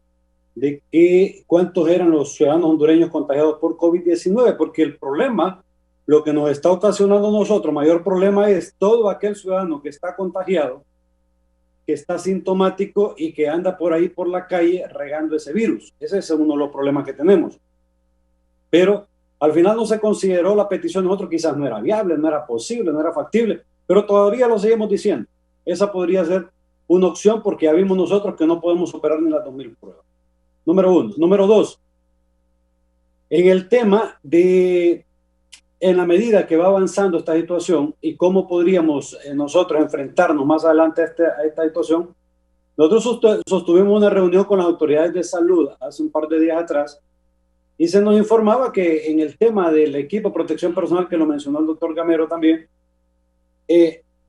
de que cuántos eran los ciudadanos hondureños contagiados por COVID-19, porque el problema, lo que nos está ocasionando a nosotros, mayor problema es todo aquel ciudadano que está contagiado, que está sintomático y que anda por ahí por la calle regando ese virus. Ese es uno de los problemas que tenemos. Pero al final no se consideró la petición de nosotros, quizás no era viable, no era posible, no era factible, pero todavía lo seguimos diciendo. Esa podría ser una opción porque ya vimos nosotros que no podemos superar ni las 2.000 pruebas. Número uno. Número dos, en el tema de, en la medida que va avanzando esta situación y cómo podríamos nosotros enfrentarnos más adelante a esta situación, nosotros sostuvimos una reunión con las autoridades de salud hace un par de días atrás y se nos informaba que en el tema del equipo de protección personal, que lo mencionó el doctor Gamero también,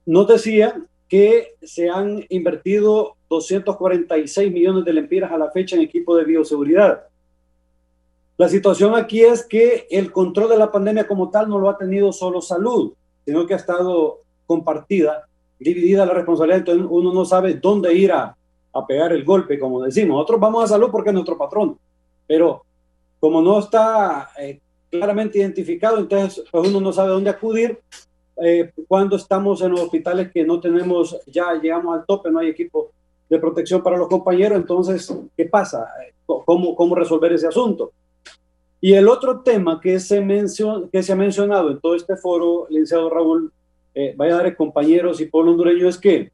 nos decía que se han invertido 246 millones de lempiras a la fecha en equipo de bioseguridad. La situación aquí es que el control de la pandemia como tal no lo ha tenido solo salud, sino que ha estado compartida, dividida la responsabilidad. Entonces uno no sabe dónde ir a pegar el golpe, como decimos. Nosotros vamos a salud porque es nuestro patrón, pero como no está claramente identificado, entonces pues uno no sabe dónde acudir. Cuando estamos en los hospitales que no tenemos, ya llegamos al tope, no hay equipo de protección para los compañeros, entonces, ¿qué pasa? ¿Cómo resolver ese asunto? Y el otro tema que se ha mencionado en todo este foro, licenciado Raúl Valladares, compañeros y pueblo hondureño, es que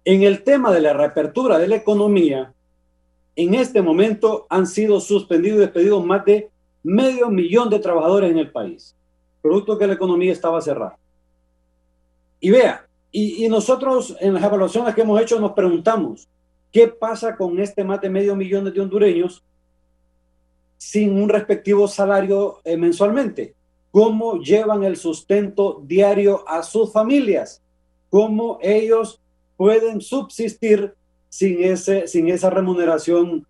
en el tema de la reapertura de la economía, en este momento han sido suspendidos y despedidos más de 500,000 de trabajadores en el país, producto que la economía estaba cerrada. Y vea, y nosotros en las evaluaciones que hemos hecho nos preguntamos, ¿qué pasa con este más de 500,000 de hondureños sin un respectivo salario mensualmente? ¿Cómo llevan el sustento diario a sus familias? ¿Cómo ellos pueden subsistir sin esa remuneración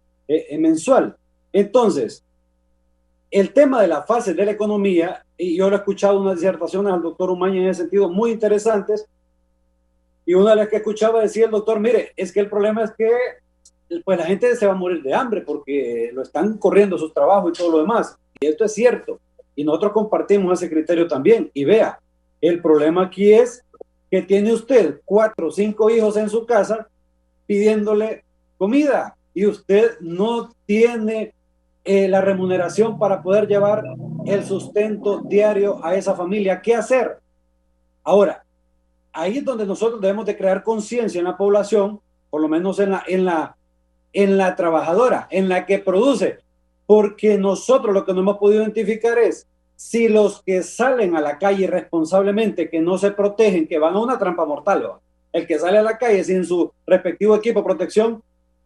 mensual? Entonces, el tema de la fase de la economía, y yo le he escuchado unas disertaciones al doctor Umaña en ese sentido muy interesantes, y una de las que escuchaba decía el doctor, mire, es que el problema es que pues la gente se va a morir de hambre porque lo están corriendo sus trabajos y todo lo demás, y esto es cierto, y nosotros compartimos ese criterio también. Y vea, el problema aquí es que tiene usted 4 o 5 hijos en su casa pidiéndole comida, y usted no tiene la remuneración para poder llevar el sustento diario a esa familia. ¿Qué hacer? Ahora, ahí es donde nosotros debemos de crear conciencia en la población, por lo menos en la trabajadora, en la que produce, porque nosotros lo que no hemos podido identificar es si los que salen a la calle irresponsablemente, que no se protegen, que van a una trampa mortal, ¿va? El que sale a la calle sin su respectivo equipo de protección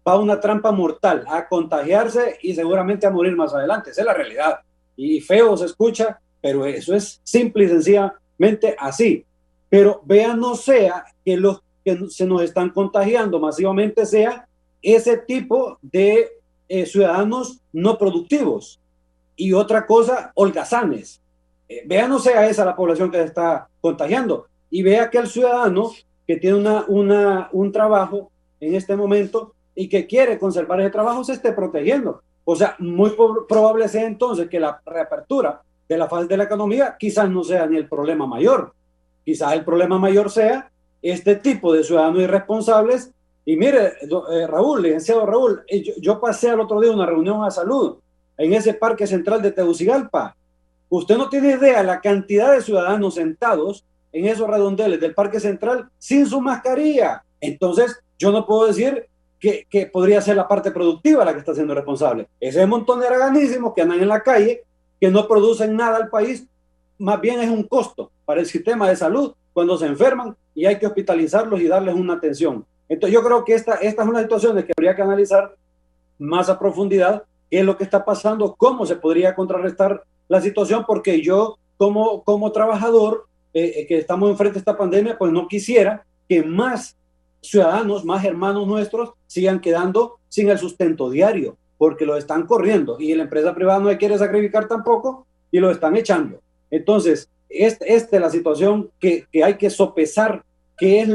va a una trampa mortal, a contagiarse y seguramente a morir más adelante. Esa es la realidad. Y feo se escucha, pero eso es simple y sencillamente así. Pero vean, no sea que los que se nos están contagiando masivamente sea ese tipo de ciudadanos no productivos. Y otra cosa, holgazanes. Vea, no sea esa la población que se está contagiando. Y vea que el ciudadano que tiene un trabajo en este momento y que quiere conservar ese trabajo se esté protegiendo. O sea, muy probable sea entonces que la reapertura de la fase de la economía quizás no sea ni el problema mayor. Quizás el problema mayor sea este tipo de ciudadanos irresponsables. Y mire, Raúl, licenciado Raúl, yo pasé al otro día una reunión a salud en ese parque central de Tegucigalpa. Usted no tiene idea la cantidad de ciudadanos sentados en esos redondeles del parque central sin su mascarilla. Entonces, yo no puedo decir que podría ser la parte productiva la que está siendo responsable. Ese montón de ganísimos que andan en la calle, que no producen nada al país, más bien es un costo para el sistema de salud cuando se enferman y hay que hospitalizarlos y darles una atención. Entonces yo creo que esta es una situación que habría que analizar más a profundidad, qué es lo que está pasando, cómo se podría contrarrestar la situación, porque yo como trabajador que estamos enfrente de esta pandemia, pues no quisiera que más ciudadanos, más hermanos nuestros, sigan quedando sin el sustento diario, porque lo están corriendo y la empresa privada no quiere sacrificar tampoco y lo están echando. Entonces, esta es la situación que hay que sopesar, qué es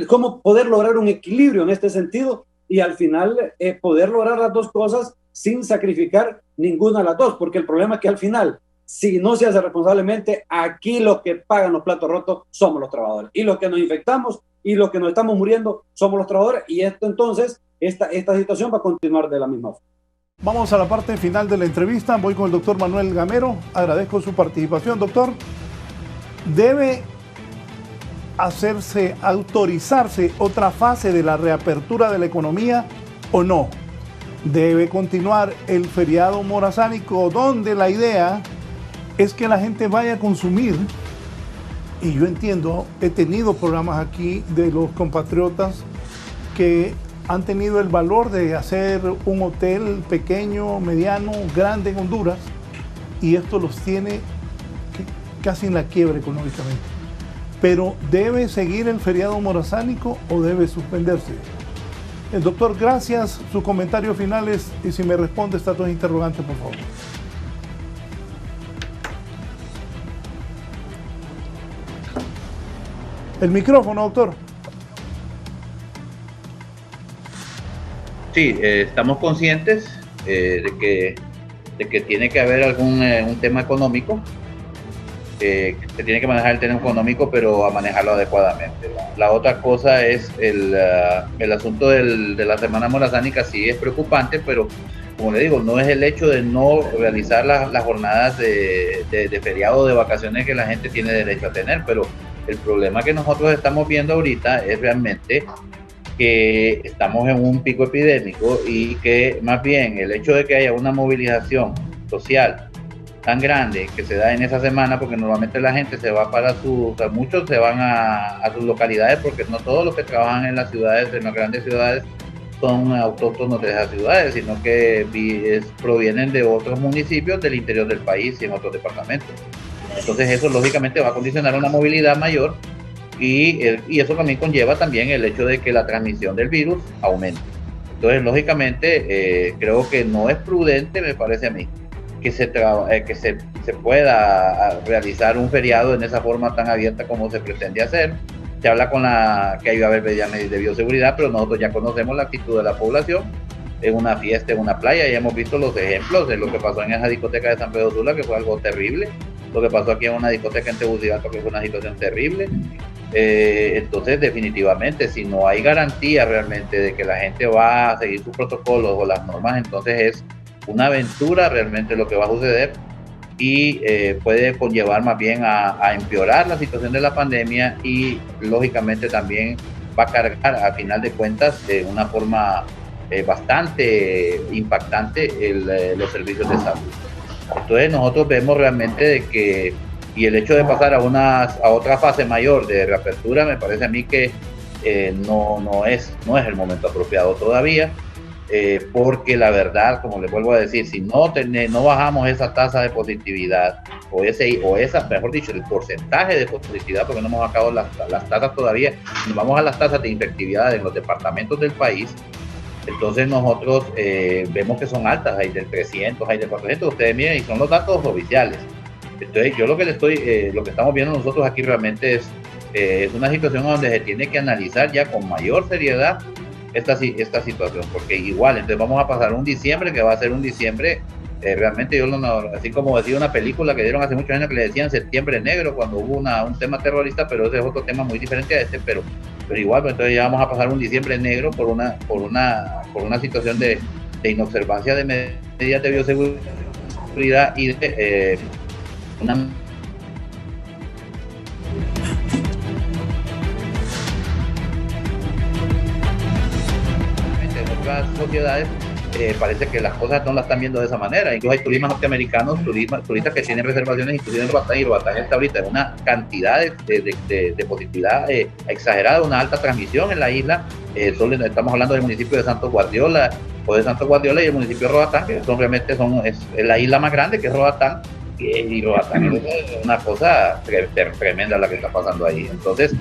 cómo poder lograr un equilibrio en este sentido y al final poder lograr las dos cosas sin sacrificar ninguna de las dos, porque el problema es que al final, si no se hace responsablemente, aquí lo que pagan los platos rotos somos los trabajadores, y los que nos infectamos y los que nos estamos muriendo somos los trabajadores, y esto entonces, esta situación va a continuar de la misma forma. Vamos a la parte final de la entrevista. Voy con el doctor Manuel Gamero. Agradezco su participación, doctor. ¿Debe autorizarse otra fase de la reapertura de la economía o no? ¿Debe continuar el feriado morazánico, donde la idea es que la gente vaya a consumir? Y yo entiendo, he tenido programas aquí de los compatriotas que han tenido el valor de hacer un hotel pequeño, mediano, grande en Honduras, y esto los tiene casi en la quiebra económicamente. Pero ¿debe seguir el feriado morazánico o debe suspenderse? Doctor, gracias. Sus comentarios finales y si me responde estas dos interrogantes, por favor. El micrófono, doctor. Sí, estamos conscientes de que tiene que haber un tema económico, que se tiene que manejar el tema económico, pero a manejarlo adecuadamente. La otra cosa es el asunto de la semana morazánica. Sí es preocupante, pero como le digo, no es el hecho de no realizar las jornadas de feriado o de vacaciones que la gente tiene derecho a tener, pero el problema que nosotros estamos viendo ahorita es realmente que estamos en un pico epidémico y que más bien el hecho de que haya una movilización social tan grande que se da en esa semana, porque normalmente la gente se va muchos se van a sus localidades, porque no todos los que trabajan en las ciudades, en las grandes ciudades, son autóctonos de esas ciudades, sino que provienen de otros municipios del interior del país y en otros departamentos. Entonces eso lógicamente va a condicionar una movilidad mayor y eso también conlleva también el hecho de que la transmisión del virus aumente. Entonces lógicamente creo que no es prudente, me parece a mí, que se pueda realizar un feriado en esa forma tan abierta como se pretende hacer. Se habla que hay que haber medidas de bioseguridad, pero nosotros ya conocemos la actitud de la población en una fiesta, en una playa, y hemos visto los ejemplos de lo que pasó en esa discoteca de San Pedro Sula, que fue algo terrible, lo que pasó aquí en una discoteca en Tegucigalpa, que fue una situación terrible. Entonces definitivamente, si no hay garantía realmente de que la gente va a seguir sus protocolos o las normas, entonces es una aventura realmente lo que va a suceder y puede conllevar más bien a empeorar la situación de la pandemia, y lógicamente también va a cargar a final de cuentas de una forma bastante impactante los servicios de salud. Entonces nosotros vemos realmente de que, y el hecho de pasar a otra fase mayor de reapertura, me parece a mí que no es el momento apropiado todavía, porque la verdad, como les vuelvo a decir, si no bajamos esa tasa de positividad mejor dicho, el porcentaje de positividad, porque no hemos bajado las tasas todavía, nos vamos a las tasas de infectividad en los departamentos del país. Entonces nosotros vemos que son altas, hay del 300, hay del 400, ustedes miren, y son los datos oficiales. Entonces yo lo que estamos viendo nosotros aquí realmente es una situación donde se tiene que analizar ya con mayor seriedad esta situación, porque igual, entonces vamos a pasar un diciembre que va a ser un diciembre, realmente así como decía una película que dieron hace muchos años que le decían Septiembre Negro, cuando hubo un tema terrorista, pero ese es otro tema muy diferente a este, pero igual, pues entonces ya vamos a pasar un diciembre negro por una situación de inobservancia de medidas de bioseguridad y de una sociedades parece que las cosas no las están viendo de esa manera. Incluso hay turistas norteamericanos, turistas que tienen reservaciones, inclusive en Roatán, y Roatán está ahorita en una cantidad de positividad exagerada, una alta transmisión en la isla. Solo estamos hablando del municipio de Santo Guardiola y el municipio de Roatán, que es la isla más grande, que es Roatán, y Roatán es una cosa tremenda la que está pasando ahí. Entonces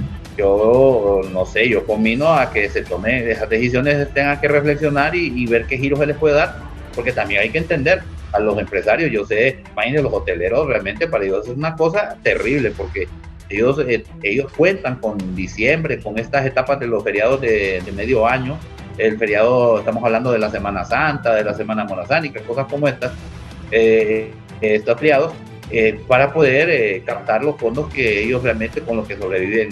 yo no sé, yo conmino a que se tomen esas decisiones, tengan que reflexionar y ver qué giro se les puede dar, porque también hay que entender a los empresarios. Yo sé, imagínense, los hoteleros, realmente para ellos es una cosa terrible, porque ellos cuentan con diciembre, con estas etapas de los feriados de medio año, el feriado, estamos hablando de la Semana Santa, de la Semana Morazánica, cosas como estas, estos feriados, para poder captar los fondos que ellos realmente con los que sobreviven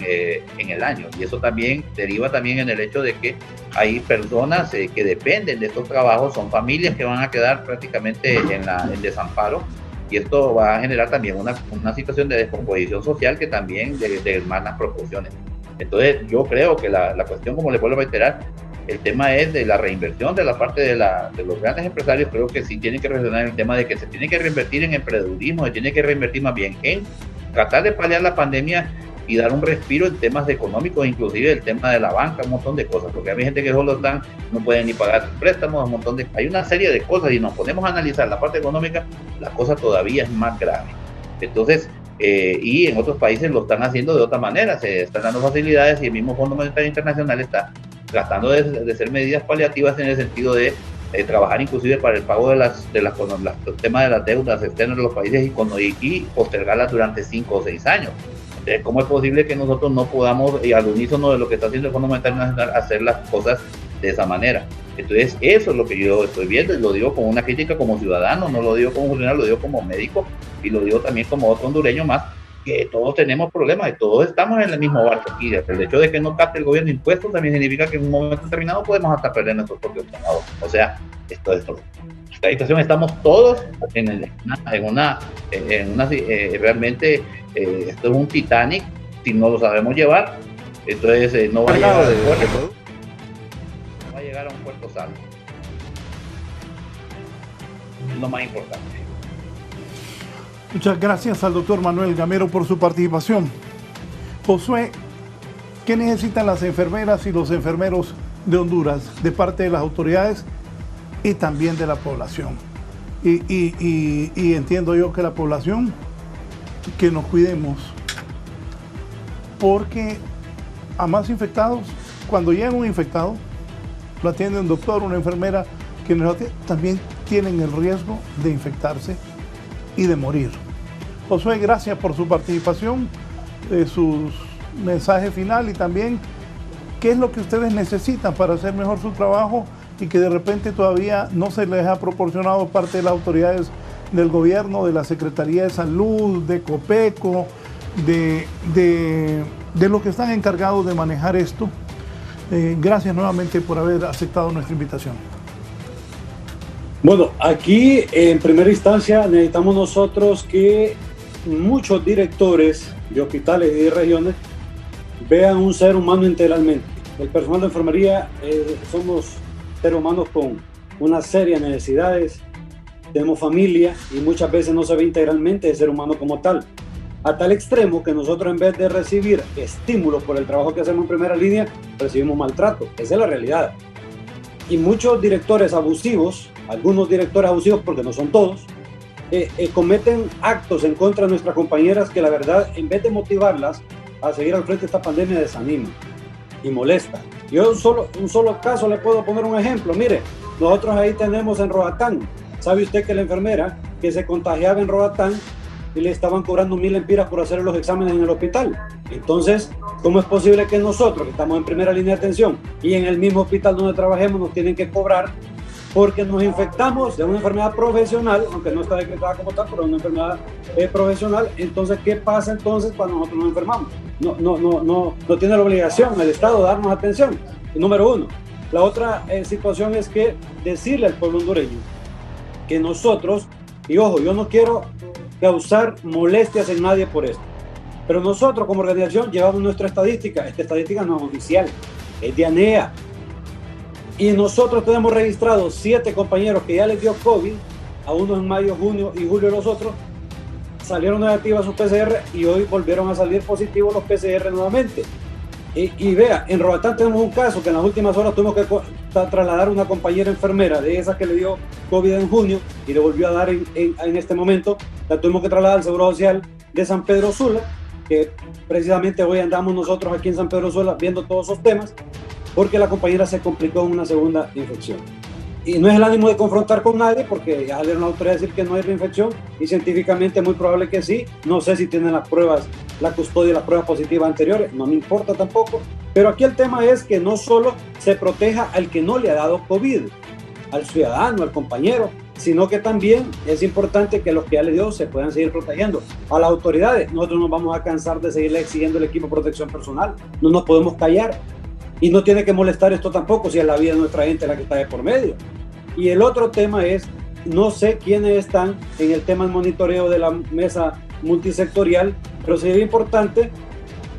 en el año. Y eso también deriva también en el hecho de que hay personas que dependen de estos trabajos, son familias que van a quedar prácticamente en desamparo, y esto va a generar también una situación de descomposición social que también de hermanas proporciones. Entonces yo creo que la cuestión, como le vuelvo a reiterar, el tema es de la reinversión de la parte de los grandes empresarios. Creo que sí tienen que reflexionar en el tema de que se tiene que reinvertir en emprendedurismo, se tiene que reinvertir más bien en tratar de paliar la pandemia y dar un respiro en temas económicos, inclusive el tema de la banca, un montón de cosas, porque hay gente que solo no pueden ni pagar préstamos, hay una serie de cosas, y nos ponemos a analizar la parte económica, la cosa todavía es más grave. Entonces, y en otros países lo están haciendo de otra manera, se están dando facilidades, y el mismo Fondo Monetario Internacional está tratando de hacer medidas paliativas en el sentido de trabajar inclusive para el pago el tema de las deudas externas de los países y postergarlas durante 5 o 6 años. Entonces, ¿cómo es posible que nosotros no podamos, al unísono de lo que está haciendo el Fondo Monetario Internacional, hacer las cosas de esa manera? Entonces, eso es lo que yo estoy viendo, y lo digo como una crítica como ciudadano, no lo digo como funcionario, lo digo como médico, y lo digo también como otro hondureño más, que todos tenemos problemas y todos estamos en el mismo barco aquí. El hecho de que no capte el gobierno impuestos también significa que en un momento determinado podemos hasta perder nuestros propios trabajos. O sea, esta situación, estamos todos realmente esto es un Titanic. Si no lo sabemos llevar, entonces no va a llegar a un puerto salvo. Es lo más importante. Muchas gracias al doctor Manuel Gamero por su participación. Josué, ¿qué necesitan las enfermeras y los enfermeros de Honduras de parte de las autoridades y también de la población? Y entiendo yo que la población, que nos cuidemos, porque a más infectados, cuando llega un infectado, lo atiende un doctor, una enfermera, que también tienen el riesgo de infectarse y de morir. Josué, gracias por su participación, su mensaje final, y también qué es lo que ustedes necesitan para hacer mejor su trabajo y que de repente todavía no se les ha proporcionado parte de las autoridades del gobierno, de la Secretaría de Salud, de Copeco, de los que están encargados de manejar esto. Gracias nuevamente por haber aceptado nuestra invitación. Bueno, aquí en primera instancia necesitamos nosotros que muchos directores de hospitales y de regiones vean un ser humano integralmente. El personal de enfermería somos seres humanos con una serie de necesidades, tenemos familia y muchas veces no se ve integralmente el ser humano como tal, a tal extremo que nosotros, en vez de recibir estímulos por el trabajo que hacemos en primera línea, recibimos maltrato. Esa es la realidad. Y muchos directores abusivos, algunos directores abusivos, porque no son todos, cometen actos en contra de nuestras compañeras que, la verdad, en vez de motivarlas a seguir al frente de esta pandemia, desanima y molesta. Yo un solo caso le puedo poner un ejemplo. Mire, nosotros ahí tenemos en Roatán, ¿sabe usted que la enfermera que se contagiaba en Roatán y le estaban cobrando 1,000 lempiras por hacer los exámenes en el hospital? Entonces, ¿cómo es posible que nosotros, que estamos en primera línea de atención y en el mismo hospital donde trabajemos, nos tienen que cobrar porque nos infectamos de una enfermedad profesional, aunque no está decretada como tal, pero es una enfermedad profesional? Entonces, ¿qué pasa entonces cuando nosotros nos enfermamos? No tiene la obligación el Estado de darnos atención, número uno. La otra situación es que decirle al pueblo hondureño que nosotros, y ojo, yo no quiero causar molestias en nadie por esto, pero nosotros como organización llevamos nuestra estadística. Esta estadística no es oficial, es de ANEA, y nosotros tenemos registrados 7 compañeros que ya les dio COVID, a unos en mayo, junio y julio. Los otros salieron negativas sus PCR y hoy volvieron a salir positivos los PCR nuevamente. Y vea, en Roatán tenemos un caso que en las últimas horas tuvimos que trasladar a una compañera enfermera de esa que le dio COVID en junio y le volvió a dar en este momento. La tuvimos que trasladar al Seguro Social de San Pedro Sula, que precisamente hoy andamos nosotros aquí en San Pedro Sula viendo todos esos temas, porque la compañera se complicó en una segunda infección. Y no es el ánimo de confrontar con nadie, porque ya salieron las autoridades a decir que no hay reinfección, y científicamente es muy probable que sí. No sé si tienen las pruebas, la custodia, las pruebas positivas anteriores, no me importa tampoco. Pero aquí el tema es que no solo se proteja al que no le ha dado COVID, al ciudadano, al compañero, sino que también es importante que los que ya le dio se puedan seguir protegiendo. A las autoridades, nosotros nos vamos a cansar de seguirle exigiendo el equipo de protección personal, no nos podemos callar. Y no tiene que molestar esto tampoco si es la vida de nuestra gente la que está de por medio. Y el otro tema es, no sé quiénes están en el tema del monitoreo de la mesa multisectorial, pero sería importante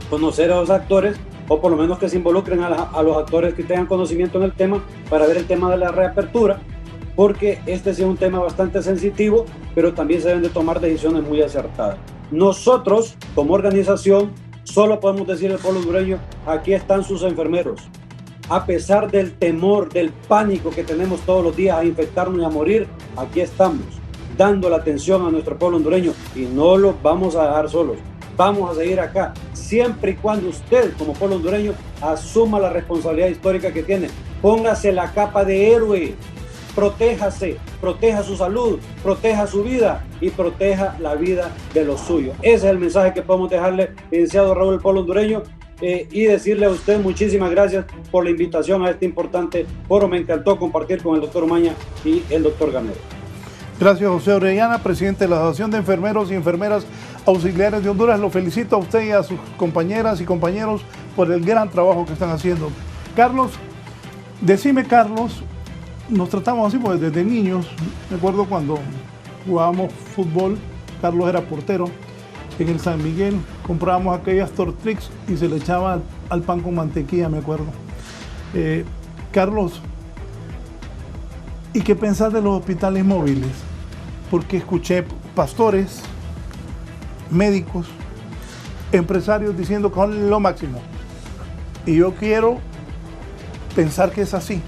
conocer a los actores, o por lo menos que se involucren a los actores que tengan conocimiento en el tema, para ver el tema de la reapertura, porque este es un tema bastante sensitivo, pero también se deben de tomar decisiones muy acertadas. Nosotros, como organización, solo podemos decir al pueblo hondureño, aquí están sus enfermeros. A pesar del temor, del pánico que tenemos todos los días a infectarnos y a morir, aquí estamos, dando la atención a nuestro pueblo hondureño, y no lo vamos a dejar solos. Vamos a seguir acá, siempre y cuando usted, como pueblo hondureño, asuma la responsabilidad histórica que tiene. Póngase la capa de héroe, protéjase, proteja su salud, proteja su vida y proteja la vida de los suyos. Ese es el mensaje que podemos dejarle, licenciado Raúl, el pueblo hondureño, y decirle a usted muchísimas gracias por la invitación a este importante foro. Me encantó compartir con el doctor Umaña y el doctor Gamero. Gracias, José Orellana, presidente de la Asociación de Enfermeros y Enfermeras Auxiliares de Honduras. Lo felicito a usted y a sus compañeras y compañeros por el gran trabajo que están haciendo. Carlos, decime, Carlos, nos tratamos así porque desde niños, me acuerdo cuando jugábamos fútbol, Carlos era portero, en el San Miguel comprábamos aquellas Tortrix y se le echaba al pan con mantequilla, me acuerdo. Carlos, ¿y qué pensás de los hospitales móviles? Porque escuché pastores, médicos, empresarios diciendo que son lo máximo. Y yo quiero pensar que es así.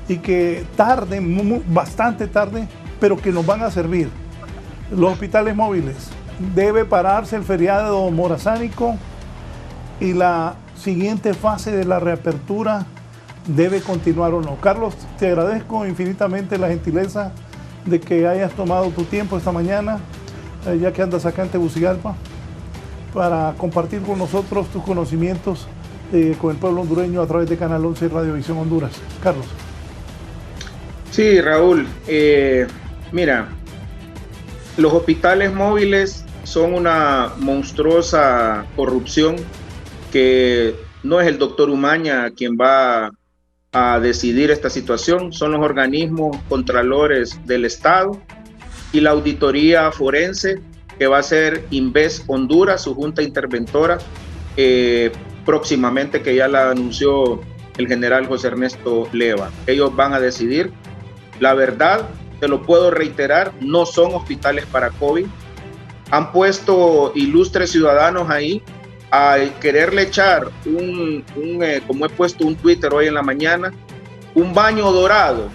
Y que tarde, bastante tarde, pero que nos van a servir. Los hospitales móviles. Debe pararse el feriado morazánico y la siguiente fase de la reapertura debe continuar o no. Carlos, te agradezco infinitamente la gentileza de que hayas tomado tu tiempo esta mañana, ya que andas acá en Tegucigalpa, para compartir con nosotros tus conocimientos con el pueblo hondureño a través de Canal 11 Radiovisión Honduras. Carlos. Sí, Raúl, mira, los hospitales móviles son una monstruosa corrupción que no es el doctor Umaña quien va a decidir esta situación, son los organismos contralores del Estado y la auditoría forense que va a ser Inves Honduras, su junta interventora, próximamente, que ya la anunció el general José Ernesto Leva. Ellos van a decidir. La verdad, te lo puedo reiterar, no son hospitales para COVID. Han puesto ilustres ciudadanos ahí a quererle echar como he puesto un Twitter hoy en la mañana, un baño dorado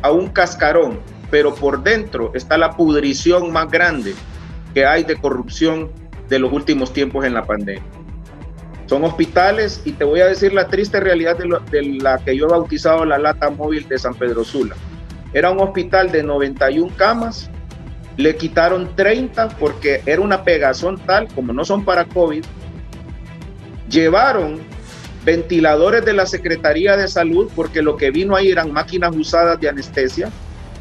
a un cascarón, pero por dentro está la pudrición más grande que hay de corrupción de los últimos tiempos en la pandemia. Son hospitales, y te voy a decir la triste realidad de la que yo he bautizado la lata móvil de San Pedro Sula. Era un hospital de 91 camas, le quitaron 30 porque era una pegazón tal, como no son para COVID. Llevaron ventiladores de la Secretaría de Salud porque lo que vino ahí eran máquinas usadas de anestesia.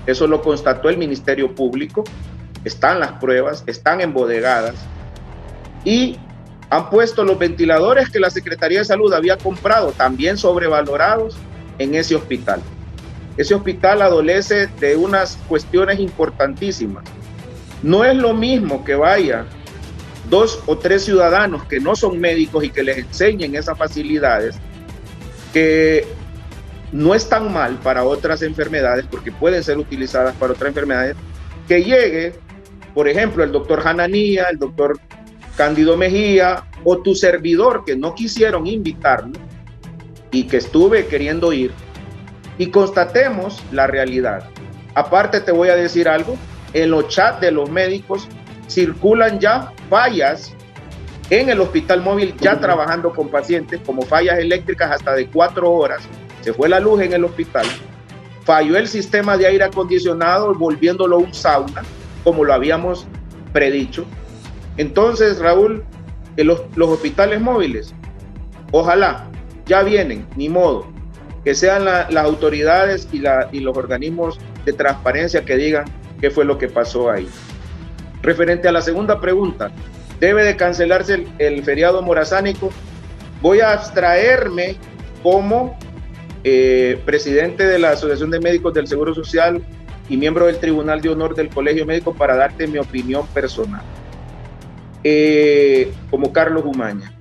Eso lo constató el Ministerio Público. Están las pruebas, están embodegadas. Y han puesto los ventiladores que la Secretaría de Salud había comprado, también sobrevalorados, en ese hospital. Ese hospital adolece de unas cuestiones importantísimas. No es lo mismo que vaya 2 o 3 ciudadanos que no son médicos y que les enseñen esas facilidades, que no están mal para otras enfermedades, porque pueden ser utilizadas para otras enfermedades, que llegue, por ejemplo, el doctor Hananía, el doctor Cándido Mejía o tu servidor, que no quisieron invitarlo y que estuve queriendo ir, y constatemos la realidad. Aparte, te voy a decir algo, en los chats de los médicos circulan ya fallas en el hospital móvil ya trabajando con pacientes, como fallas eléctricas hasta de 4 horas. Se fue la luz en el hospital, falló el sistema de aire acondicionado, volviéndolo un sauna, como lo habíamos predicho. Entonces, Raúl, los hospitales móviles, ojalá, ya vienen, ni modo, que sean las autoridades y los organismos de transparencia que digan qué fue lo que pasó ahí. Referente a la segunda pregunta, ¿debe de cancelarse el feriado morazánico? Voy a abstraerme como presidente de la Asociación de Médicos del Seguro Social y miembro del Tribunal de Honor del Colegio Médico para darte mi opinión personal. Como Carlos Umaña,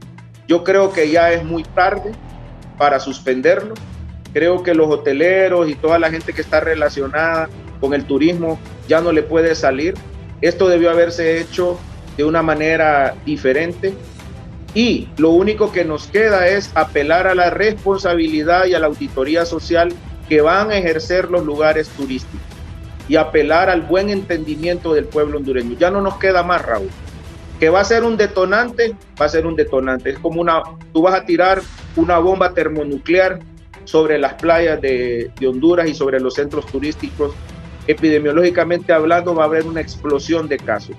yo creo que ya es muy tarde para suspenderlo. Creo que los hoteleros y toda la gente que está relacionada con el turismo ya no le puede salir. Esto debió haberse hecho de una manera diferente y lo único que nos queda es apelar a la responsabilidad y a la auditoría social que van a ejercer los lugares turísticos y apelar al buen entendimiento del pueblo hondureño. Ya no nos queda más, Raúl. Que va a ser un detonante, va a ser un detonante. Es como tú vas a tirar una bomba termonuclear sobre las playas de Honduras y sobre los centros turísticos. Epidemiológicamente hablando, va a haber una explosión de casos.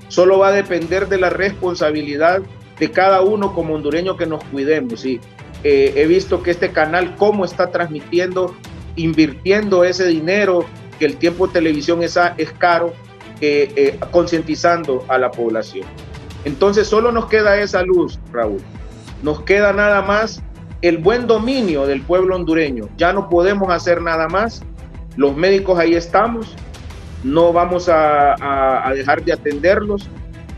Solo va a depender de la responsabilidad de cada uno como hondureño que nos cuidemos. Y he visto que este canal, cómo está transmitiendo, invirtiendo ese dinero, que el tiempo de televisión es caro, concientizando a la población. Entonces solo nos queda esa luz, Raúl. Nos queda nada más el buen dominio del pueblo hondureño. Ya no podemos hacer nada más. Los médicos ahí estamos. No vamos a dejar de atenderlos.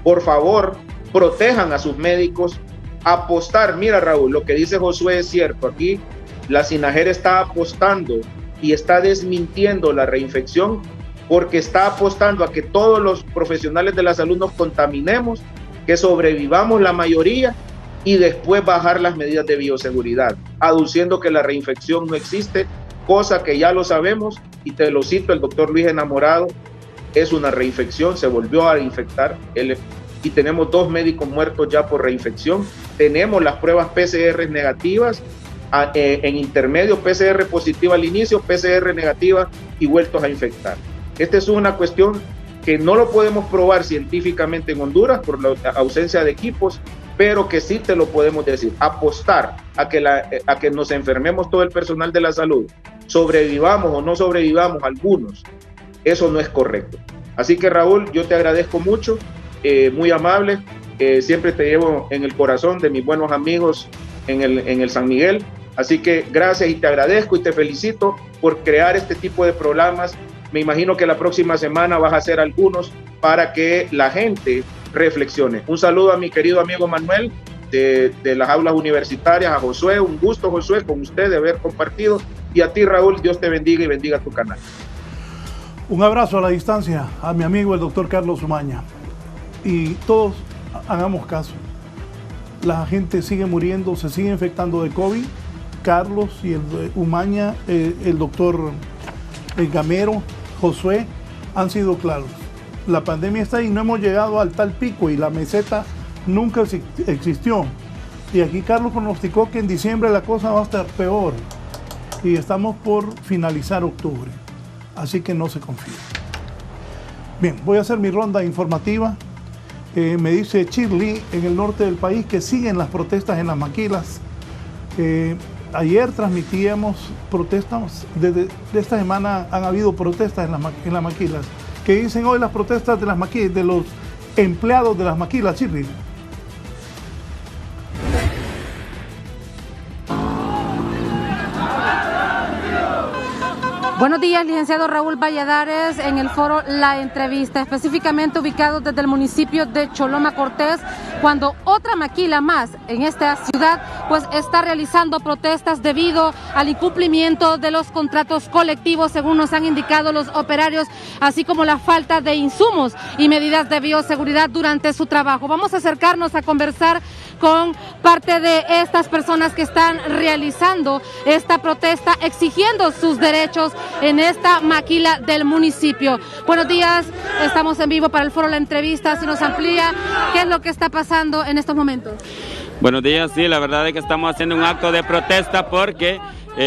Por favor, protejan a sus médicos. Apostar, mira, Raúl, lo que dice Josué es cierto. Aquí la SINAGER está apostando y está desmintiendo la reinfección porque está apostando a que todos los profesionales de la salud nos contaminemos, que sobrevivamos la mayoría y después bajar las medidas de bioseguridad, aduciendo que la reinfección no existe, cosa que ya lo sabemos, y te lo cito, el doctor Luis Enamorado, es una reinfección, se volvió a infectar, y tenemos 2 médicos muertos ya por reinfección. Tenemos las pruebas PCR negativas, en intermedio, PCR positiva al inicio, PCR negativa y vueltos a infectar. Esta es una cuestión que no lo podemos probar científicamente en Honduras por la ausencia de equipos, pero que sí te lo podemos decir. Apostar a que nos enfermemos todo el personal de la salud, sobrevivamos o no sobrevivamos algunos, eso no es correcto. Así que, Raúl, yo te agradezco mucho, muy amable, siempre te llevo en el corazón de mis buenos amigos en el San Miguel. Así que gracias y te agradezco y te felicito por crear este tipo de programas. Me imagino que la próxima semana vas a hacer algunos para que la gente reflexione. Un saludo a mi querido amigo Manuel de las aulas universitarias, a Josué, un gusto, Josué, con usted de haber compartido, y a ti, Raúl, Dios te bendiga y bendiga tu canal. Un abrazo a la distancia a mi amigo el doctor Carlos Umaña, y todos hagamos caso. La gente sigue muriendo, se sigue infectando de COVID. Carlos y el Umaña, el doctor Gamero, Josué, han sido claros. La pandemia está ahí, no hemos llegado al tal pico y la meseta nunca existió. Y aquí Carlos pronosticó que en diciembre la cosa va a estar peor. Y estamos por finalizar octubre. Así que no se confíen. Bien, voy a hacer mi ronda informativa. Me dice Shirley, en el norte del país, que siguen las protestas en las maquilas. Ayer transmitíamos protestas, desde esta semana han habido protestas en las maquilas. ¿Qué dicen hoy las protestas de las maquilas, de los empleados de las maquilas, Shirley? Buenos días, licenciado Raúl Valladares, en el foro La Entrevista, específicamente ubicado desde el municipio de Choloma Cortés, cuando otra maquila más en esta ciudad pues está realizando protestas debido al incumplimiento de los contratos colectivos, según nos han indicado los operarios, así como la falta de insumos y medidas de bioseguridad durante su trabajo. Vamos a acercarnos a conversar con parte de estas personas que están realizando esta protesta, exigiendo sus derechos en esta maquila del municipio. Buenos días, estamos en vivo para el foro La Entrevista. Se nos amplía qué es lo que está pasando en estos momentos. Buenos días, sí, la verdad es que estamos haciendo un acto de protesta porque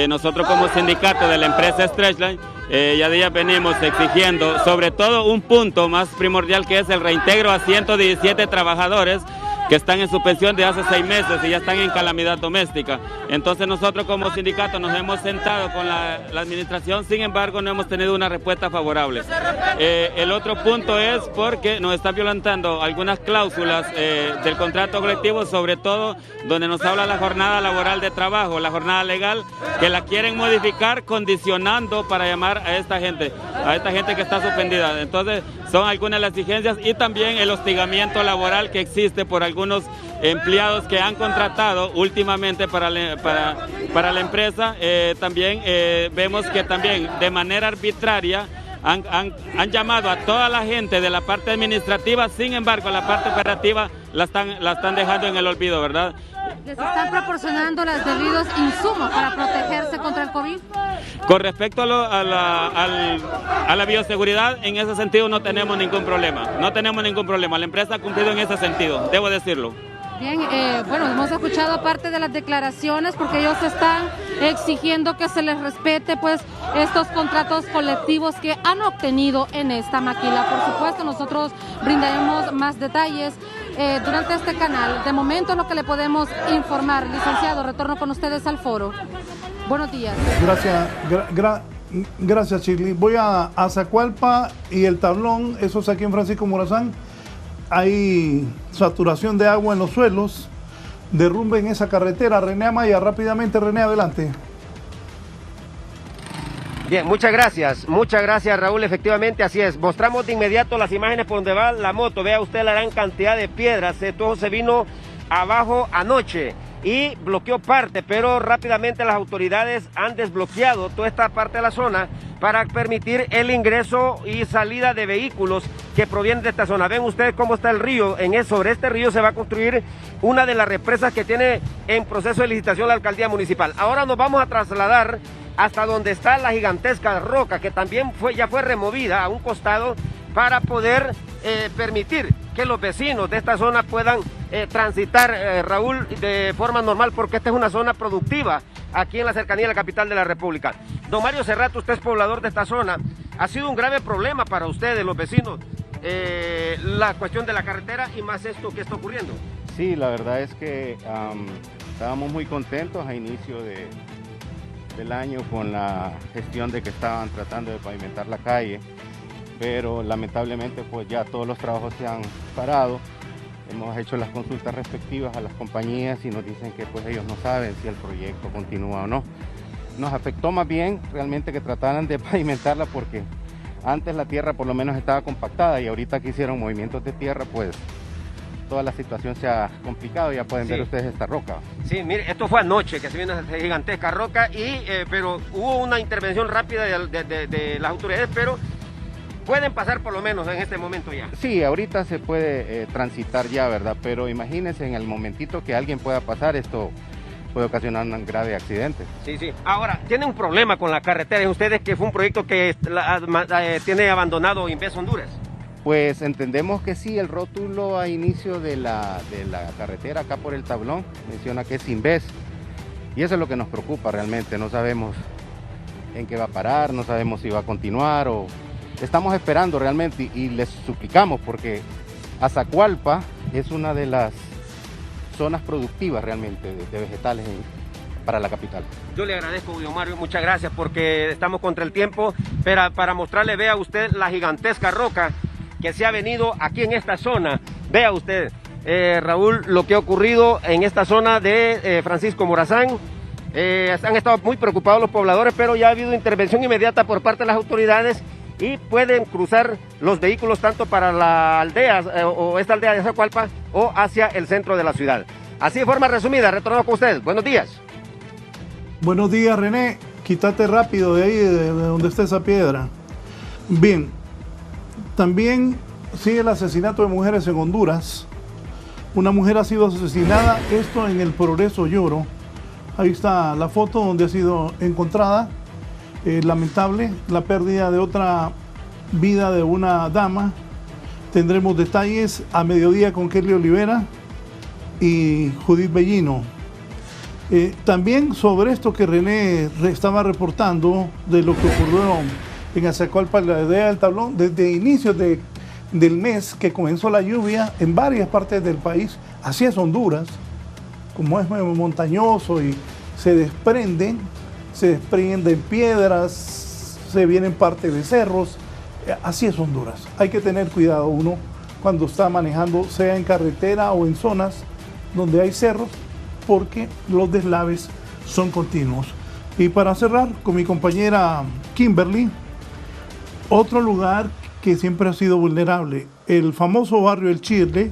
nosotros como sindicato de la empresa Stretchline ya días venimos exigiendo sobre todo un punto más primordial, que es el reintegro a 117 trabajadores que están en suspensión de hace 6 meses y ya están en calamidad doméstica. Entonces nosotros como sindicato nos hemos sentado con la administración, sin embargo no hemos tenido una respuesta favorable. El otro punto es porque nos están violentando algunas cláusulas del contrato colectivo, sobre todo donde nos habla la jornada laboral de trabajo, la jornada legal, que la quieren modificar condicionando para llamar a esta gente que está suspendida. Entonces son algunas de las exigencias y también el hostigamiento laboral que existe por algunos empleados que han contratado últimamente para la empresa. También vemos que también de manera arbitraria han llamado a toda la gente de la parte administrativa, sin embargo la parte operativa la están dejando en el olvido, ¿verdad? ¿Les están proporcionando los debidos insumos para protegerse contra el COVID? Con respecto a la bioseguridad, en ese sentido no tenemos ningún problema. No tenemos ningún problema. La empresa ha cumplido en ese sentido, debo decirlo. Bien, bueno, hemos escuchado parte de las declaraciones porque ellos están exigiendo que se les respete pues estos contratos colectivos que han obtenido en esta maquila. Por supuesto, nosotros brindaremos más detalles durante este canal. De momento es lo que le podemos informar. Licenciado, retorno con ustedes al foro. Buenos días. Gracias, Shirley. Voy a Zacualpa y el Tablón, eso es aquí en Francisco Morazán. Hay saturación de agua en los suelos, derrumbe en esa carretera. René Amaya, rápidamente, René, adelante. Bien, muchas gracias Raúl, efectivamente así es. Mostramos de inmediato las imágenes por donde va la moto. Vea usted la gran cantidad de piedras, todo se vino abajo anoche y bloqueó parte, pero rápidamente las autoridades han desbloqueado toda esta parte de la zona para permitir el ingreso y salida de vehículos que provienen de esta zona. Ven ustedes cómo está el río. Sobre este río se va a construir una de las represas que tiene en proceso de licitación la alcaldía municipal. Ahora nos vamos a trasladar hasta donde está la gigantesca roca, que también ya fue removida a un costado para poder permitir que los vecinos de esta zona puedan transitar, Raúl, de forma normal, porque esta es una zona productiva aquí en la cercanía de la capital de la República. Don Mario Cerrato, usted es poblador de esta zona. Ha sido un grave problema para ustedes, los vecinos, la cuestión de la carretera y más esto que está ocurriendo. Sí, la verdad es que estábamos muy contentos a inicio del año con la gestión de que estaban tratando de pavimentar la calle, pero lamentablemente pues ya todos los trabajos se han parado. Hemos hecho las consultas respectivas a las compañías y nos dicen que pues ellos no saben si el proyecto continúa o no. Nos afectó más bien realmente que trataran de pavimentarla, porque antes la tierra por lo menos estaba compactada y ahorita que hicieron movimientos de tierra pues toda la situación se ha complicado. Ya pueden ver ustedes esta roca. Sí, mire, esto fue anoche que se vino esa gigantesca roca, pero hubo una intervención rápida de las autoridades, pero pueden pasar por lo menos en este momento ya. Sí, ahorita se puede transitar ya, ¿verdad? Pero imagínense en el momentito que alguien pueda pasar, esto puede ocasionar un grave accidente. Sí, sí. Ahora, tiene un problema con la carretera. ¿Ustedes que fue un proyecto que tiene abandonado Inves Honduras? Pues entendemos que sí, el rótulo a inicio de la carretera acá por el Tablón menciona que es Inves. Y eso es lo que nos preocupa realmente. No sabemos en qué va a parar, no sabemos si va a continuar o... Estamos esperando realmente y les suplicamos, porque Zacualpa es una de las zonas productivas realmente de vegetales para la capital. Yo le agradezco, don Mario, muchas gracias, porque estamos contra el tiempo, pero para mostrarle, vea usted la gigantesca roca que se ha venido aquí en esta zona. Vea usted, Raúl, lo que ha ocurrido en esta zona de Francisco Morazán. Han estado muy preocupados los pobladores, pero ya ha habido intervención inmediata por parte de las autoridades y pueden cruzar los vehículos tanto para la aldea o esta aldea de Zacualpa o hacia el centro de la ciudad. Así de forma resumida, retornamos con ustedes. Buenos días. Buenos días, René. Quítate rápido de ahí, de donde está esa piedra. Bien, también sigue el asesinato de mujeres en Honduras. Una mujer ha sido asesinada, esto en el Progreso Lloro. Ahí está la foto donde ha sido encontrada. Lamentable la pérdida de otra vida de una dama. Tendremos detalles a mediodía con Kelly Olivera y Judith Bellino. También sobre esto que René estaba reportando de lo que ocurrió en Azacualpa, la aldea del Tablón, desde inicios del mes que comenzó la lluvia en varias partes del país, así es Honduras, como es montañoso y se desprenden piedras, se vienen parte de cerros, así es Honduras. Hay que tener cuidado uno cuando está manejando, sea en carretera o en zonas donde hay cerros, porque los deslaves son continuos. Y para cerrar con mi compañera Kimberly, otro lugar que siempre ha sido vulnerable, el famoso barrio El Chile.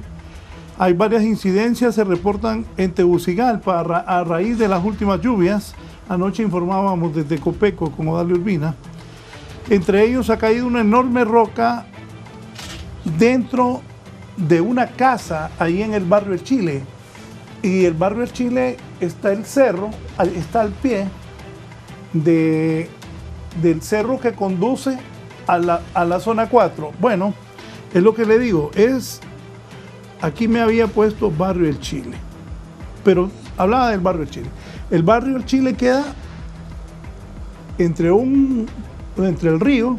Hay varias incidencias, se reportan en Tegucigalpa a raíz de las últimas lluvias. Anoche informábamos desde Copeco con Odalia Urbina. Entre ellos ha caído una enorme roca dentro de una casa ahí en el barrio El Chile. Y el barrio El Chile está el cerro, está al pie del cerro que conduce a la zona 4. Bueno, es lo que le digo, aquí me había puesto barrio El Chile, pero hablaba del barrio El Chile. El barrio El Chile queda entre el río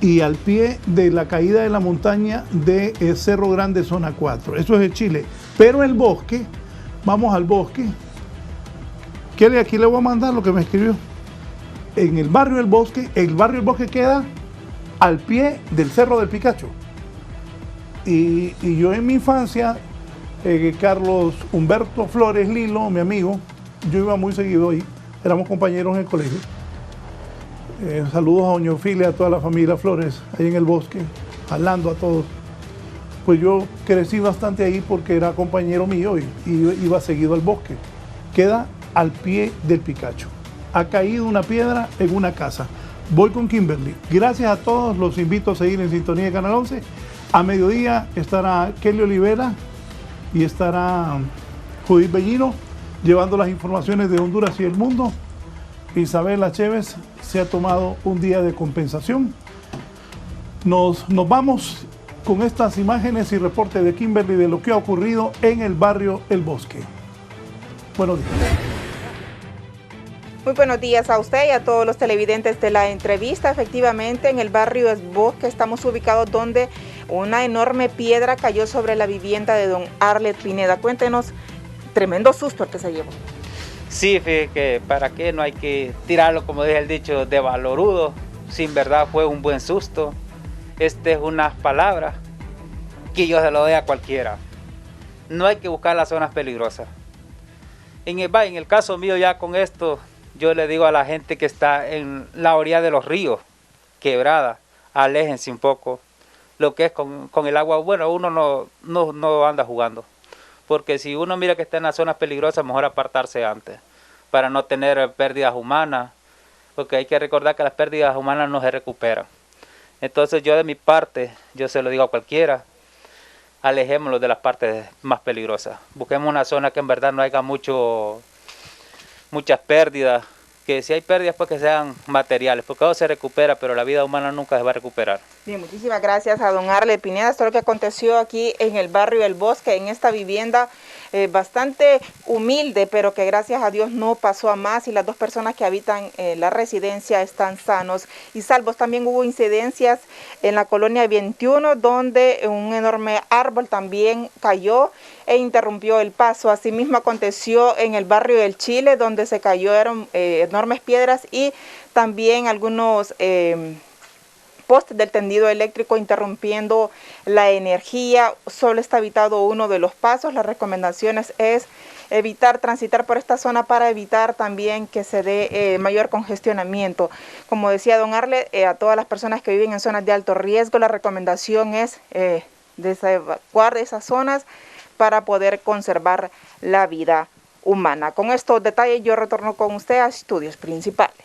y al pie de la caída de la montaña de Cerro Grande, zona 4. Eso es El Chile. Pero el bosque, vamos al bosque. Kelly, aquí le voy a mandar lo que me escribió. En el barrio El Bosque queda al pie del Cerro del Picacho. Y yo en mi infancia, Carlos Humberto Flores Lilo, mi amigo, yo iba muy seguido ahí, éramos compañeros en el colegio. Saludos a doña Ofilia, a toda la familia Flores, ahí en el bosque, hablando a todos. Pues yo crecí bastante ahí porque era compañero mío y iba seguido al bosque. Queda al pie del Picacho. Ha caído una piedra en una casa. Voy con Kimberly. Gracias a todos, los invito a seguir en sintonía de Canal 11. A mediodía estará Kelly Olivera y estará Judith Bellino llevando las informaciones de Honduras y el mundo. Isabela Chévez se ha tomado un día de compensación. Nos vamos con estas imágenes y reporte de Kimberly de lo que ha ocurrido en el barrio El Bosque. Buenos días. Muy buenos días a usted y a todos los televidentes de la entrevista. Efectivamente, en el barrio El Bosque estamos ubicados donde una enorme piedra cayó sobre la vivienda de don Arlet Pineda. Cuéntenos, tremendo susto el que se llevó. Sí, fíjate que para qué no hay que tirarlo, como dice el dicho, de valorudo. Sin verdad fue un buen susto. Es unas palabras que yo se lo doy a cualquiera. No hay que buscar las zonas peligrosas. En el caso mío, ya con esto, yo le digo a la gente que está en la orilla de los ríos, quebrada, aléjense un poco. Lo que es con el agua, bueno, uno no anda jugando. Porque si uno mira que está en las zonas peligrosas, mejor apartarse antes, para no tener pérdidas humanas, porque hay que recordar que las pérdidas humanas no se recuperan. Entonces yo de mi parte, yo se lo digo a cualquiera, alejémonos de las partes más peligrosas. Busquemos una zona que en verdad no haya muchas pérdidas, que si hay pérdidas pues que sean materiales, porque todo se recupera, pero la vida humana nunca se va a recuperar. Bien, muchísimas gracias a don Arlet Pineda. Esto es lo que aconteció aquí en el barrio El Bosque, en esta vivienda bastante humilde, pero que gracias a Dios no pasó a más y las dos personas que habitan la residencia están sanos y salvos. También hubo incidencias en la colonia 21, donde un enorme árbol también cayó e interrumpió el paso. Asimismo aconteció en el barrio del Chile, donde se cayeron enormes piedras y también algunos postes del tendido eléctrico interrumpiendo la energía. Solo está habitado uno de los pasos. Las recomendaciones es evitar transitar por esta zona para evitar también que se dé mayor congestionamiento. Como decía don Arlet, a todas las personas que viven en zonas de alto riesgo, la recomendación es desevacuar esas zonas para poder conservar la vida humana. Con estos detalles yo retorno con usted a estudios principales.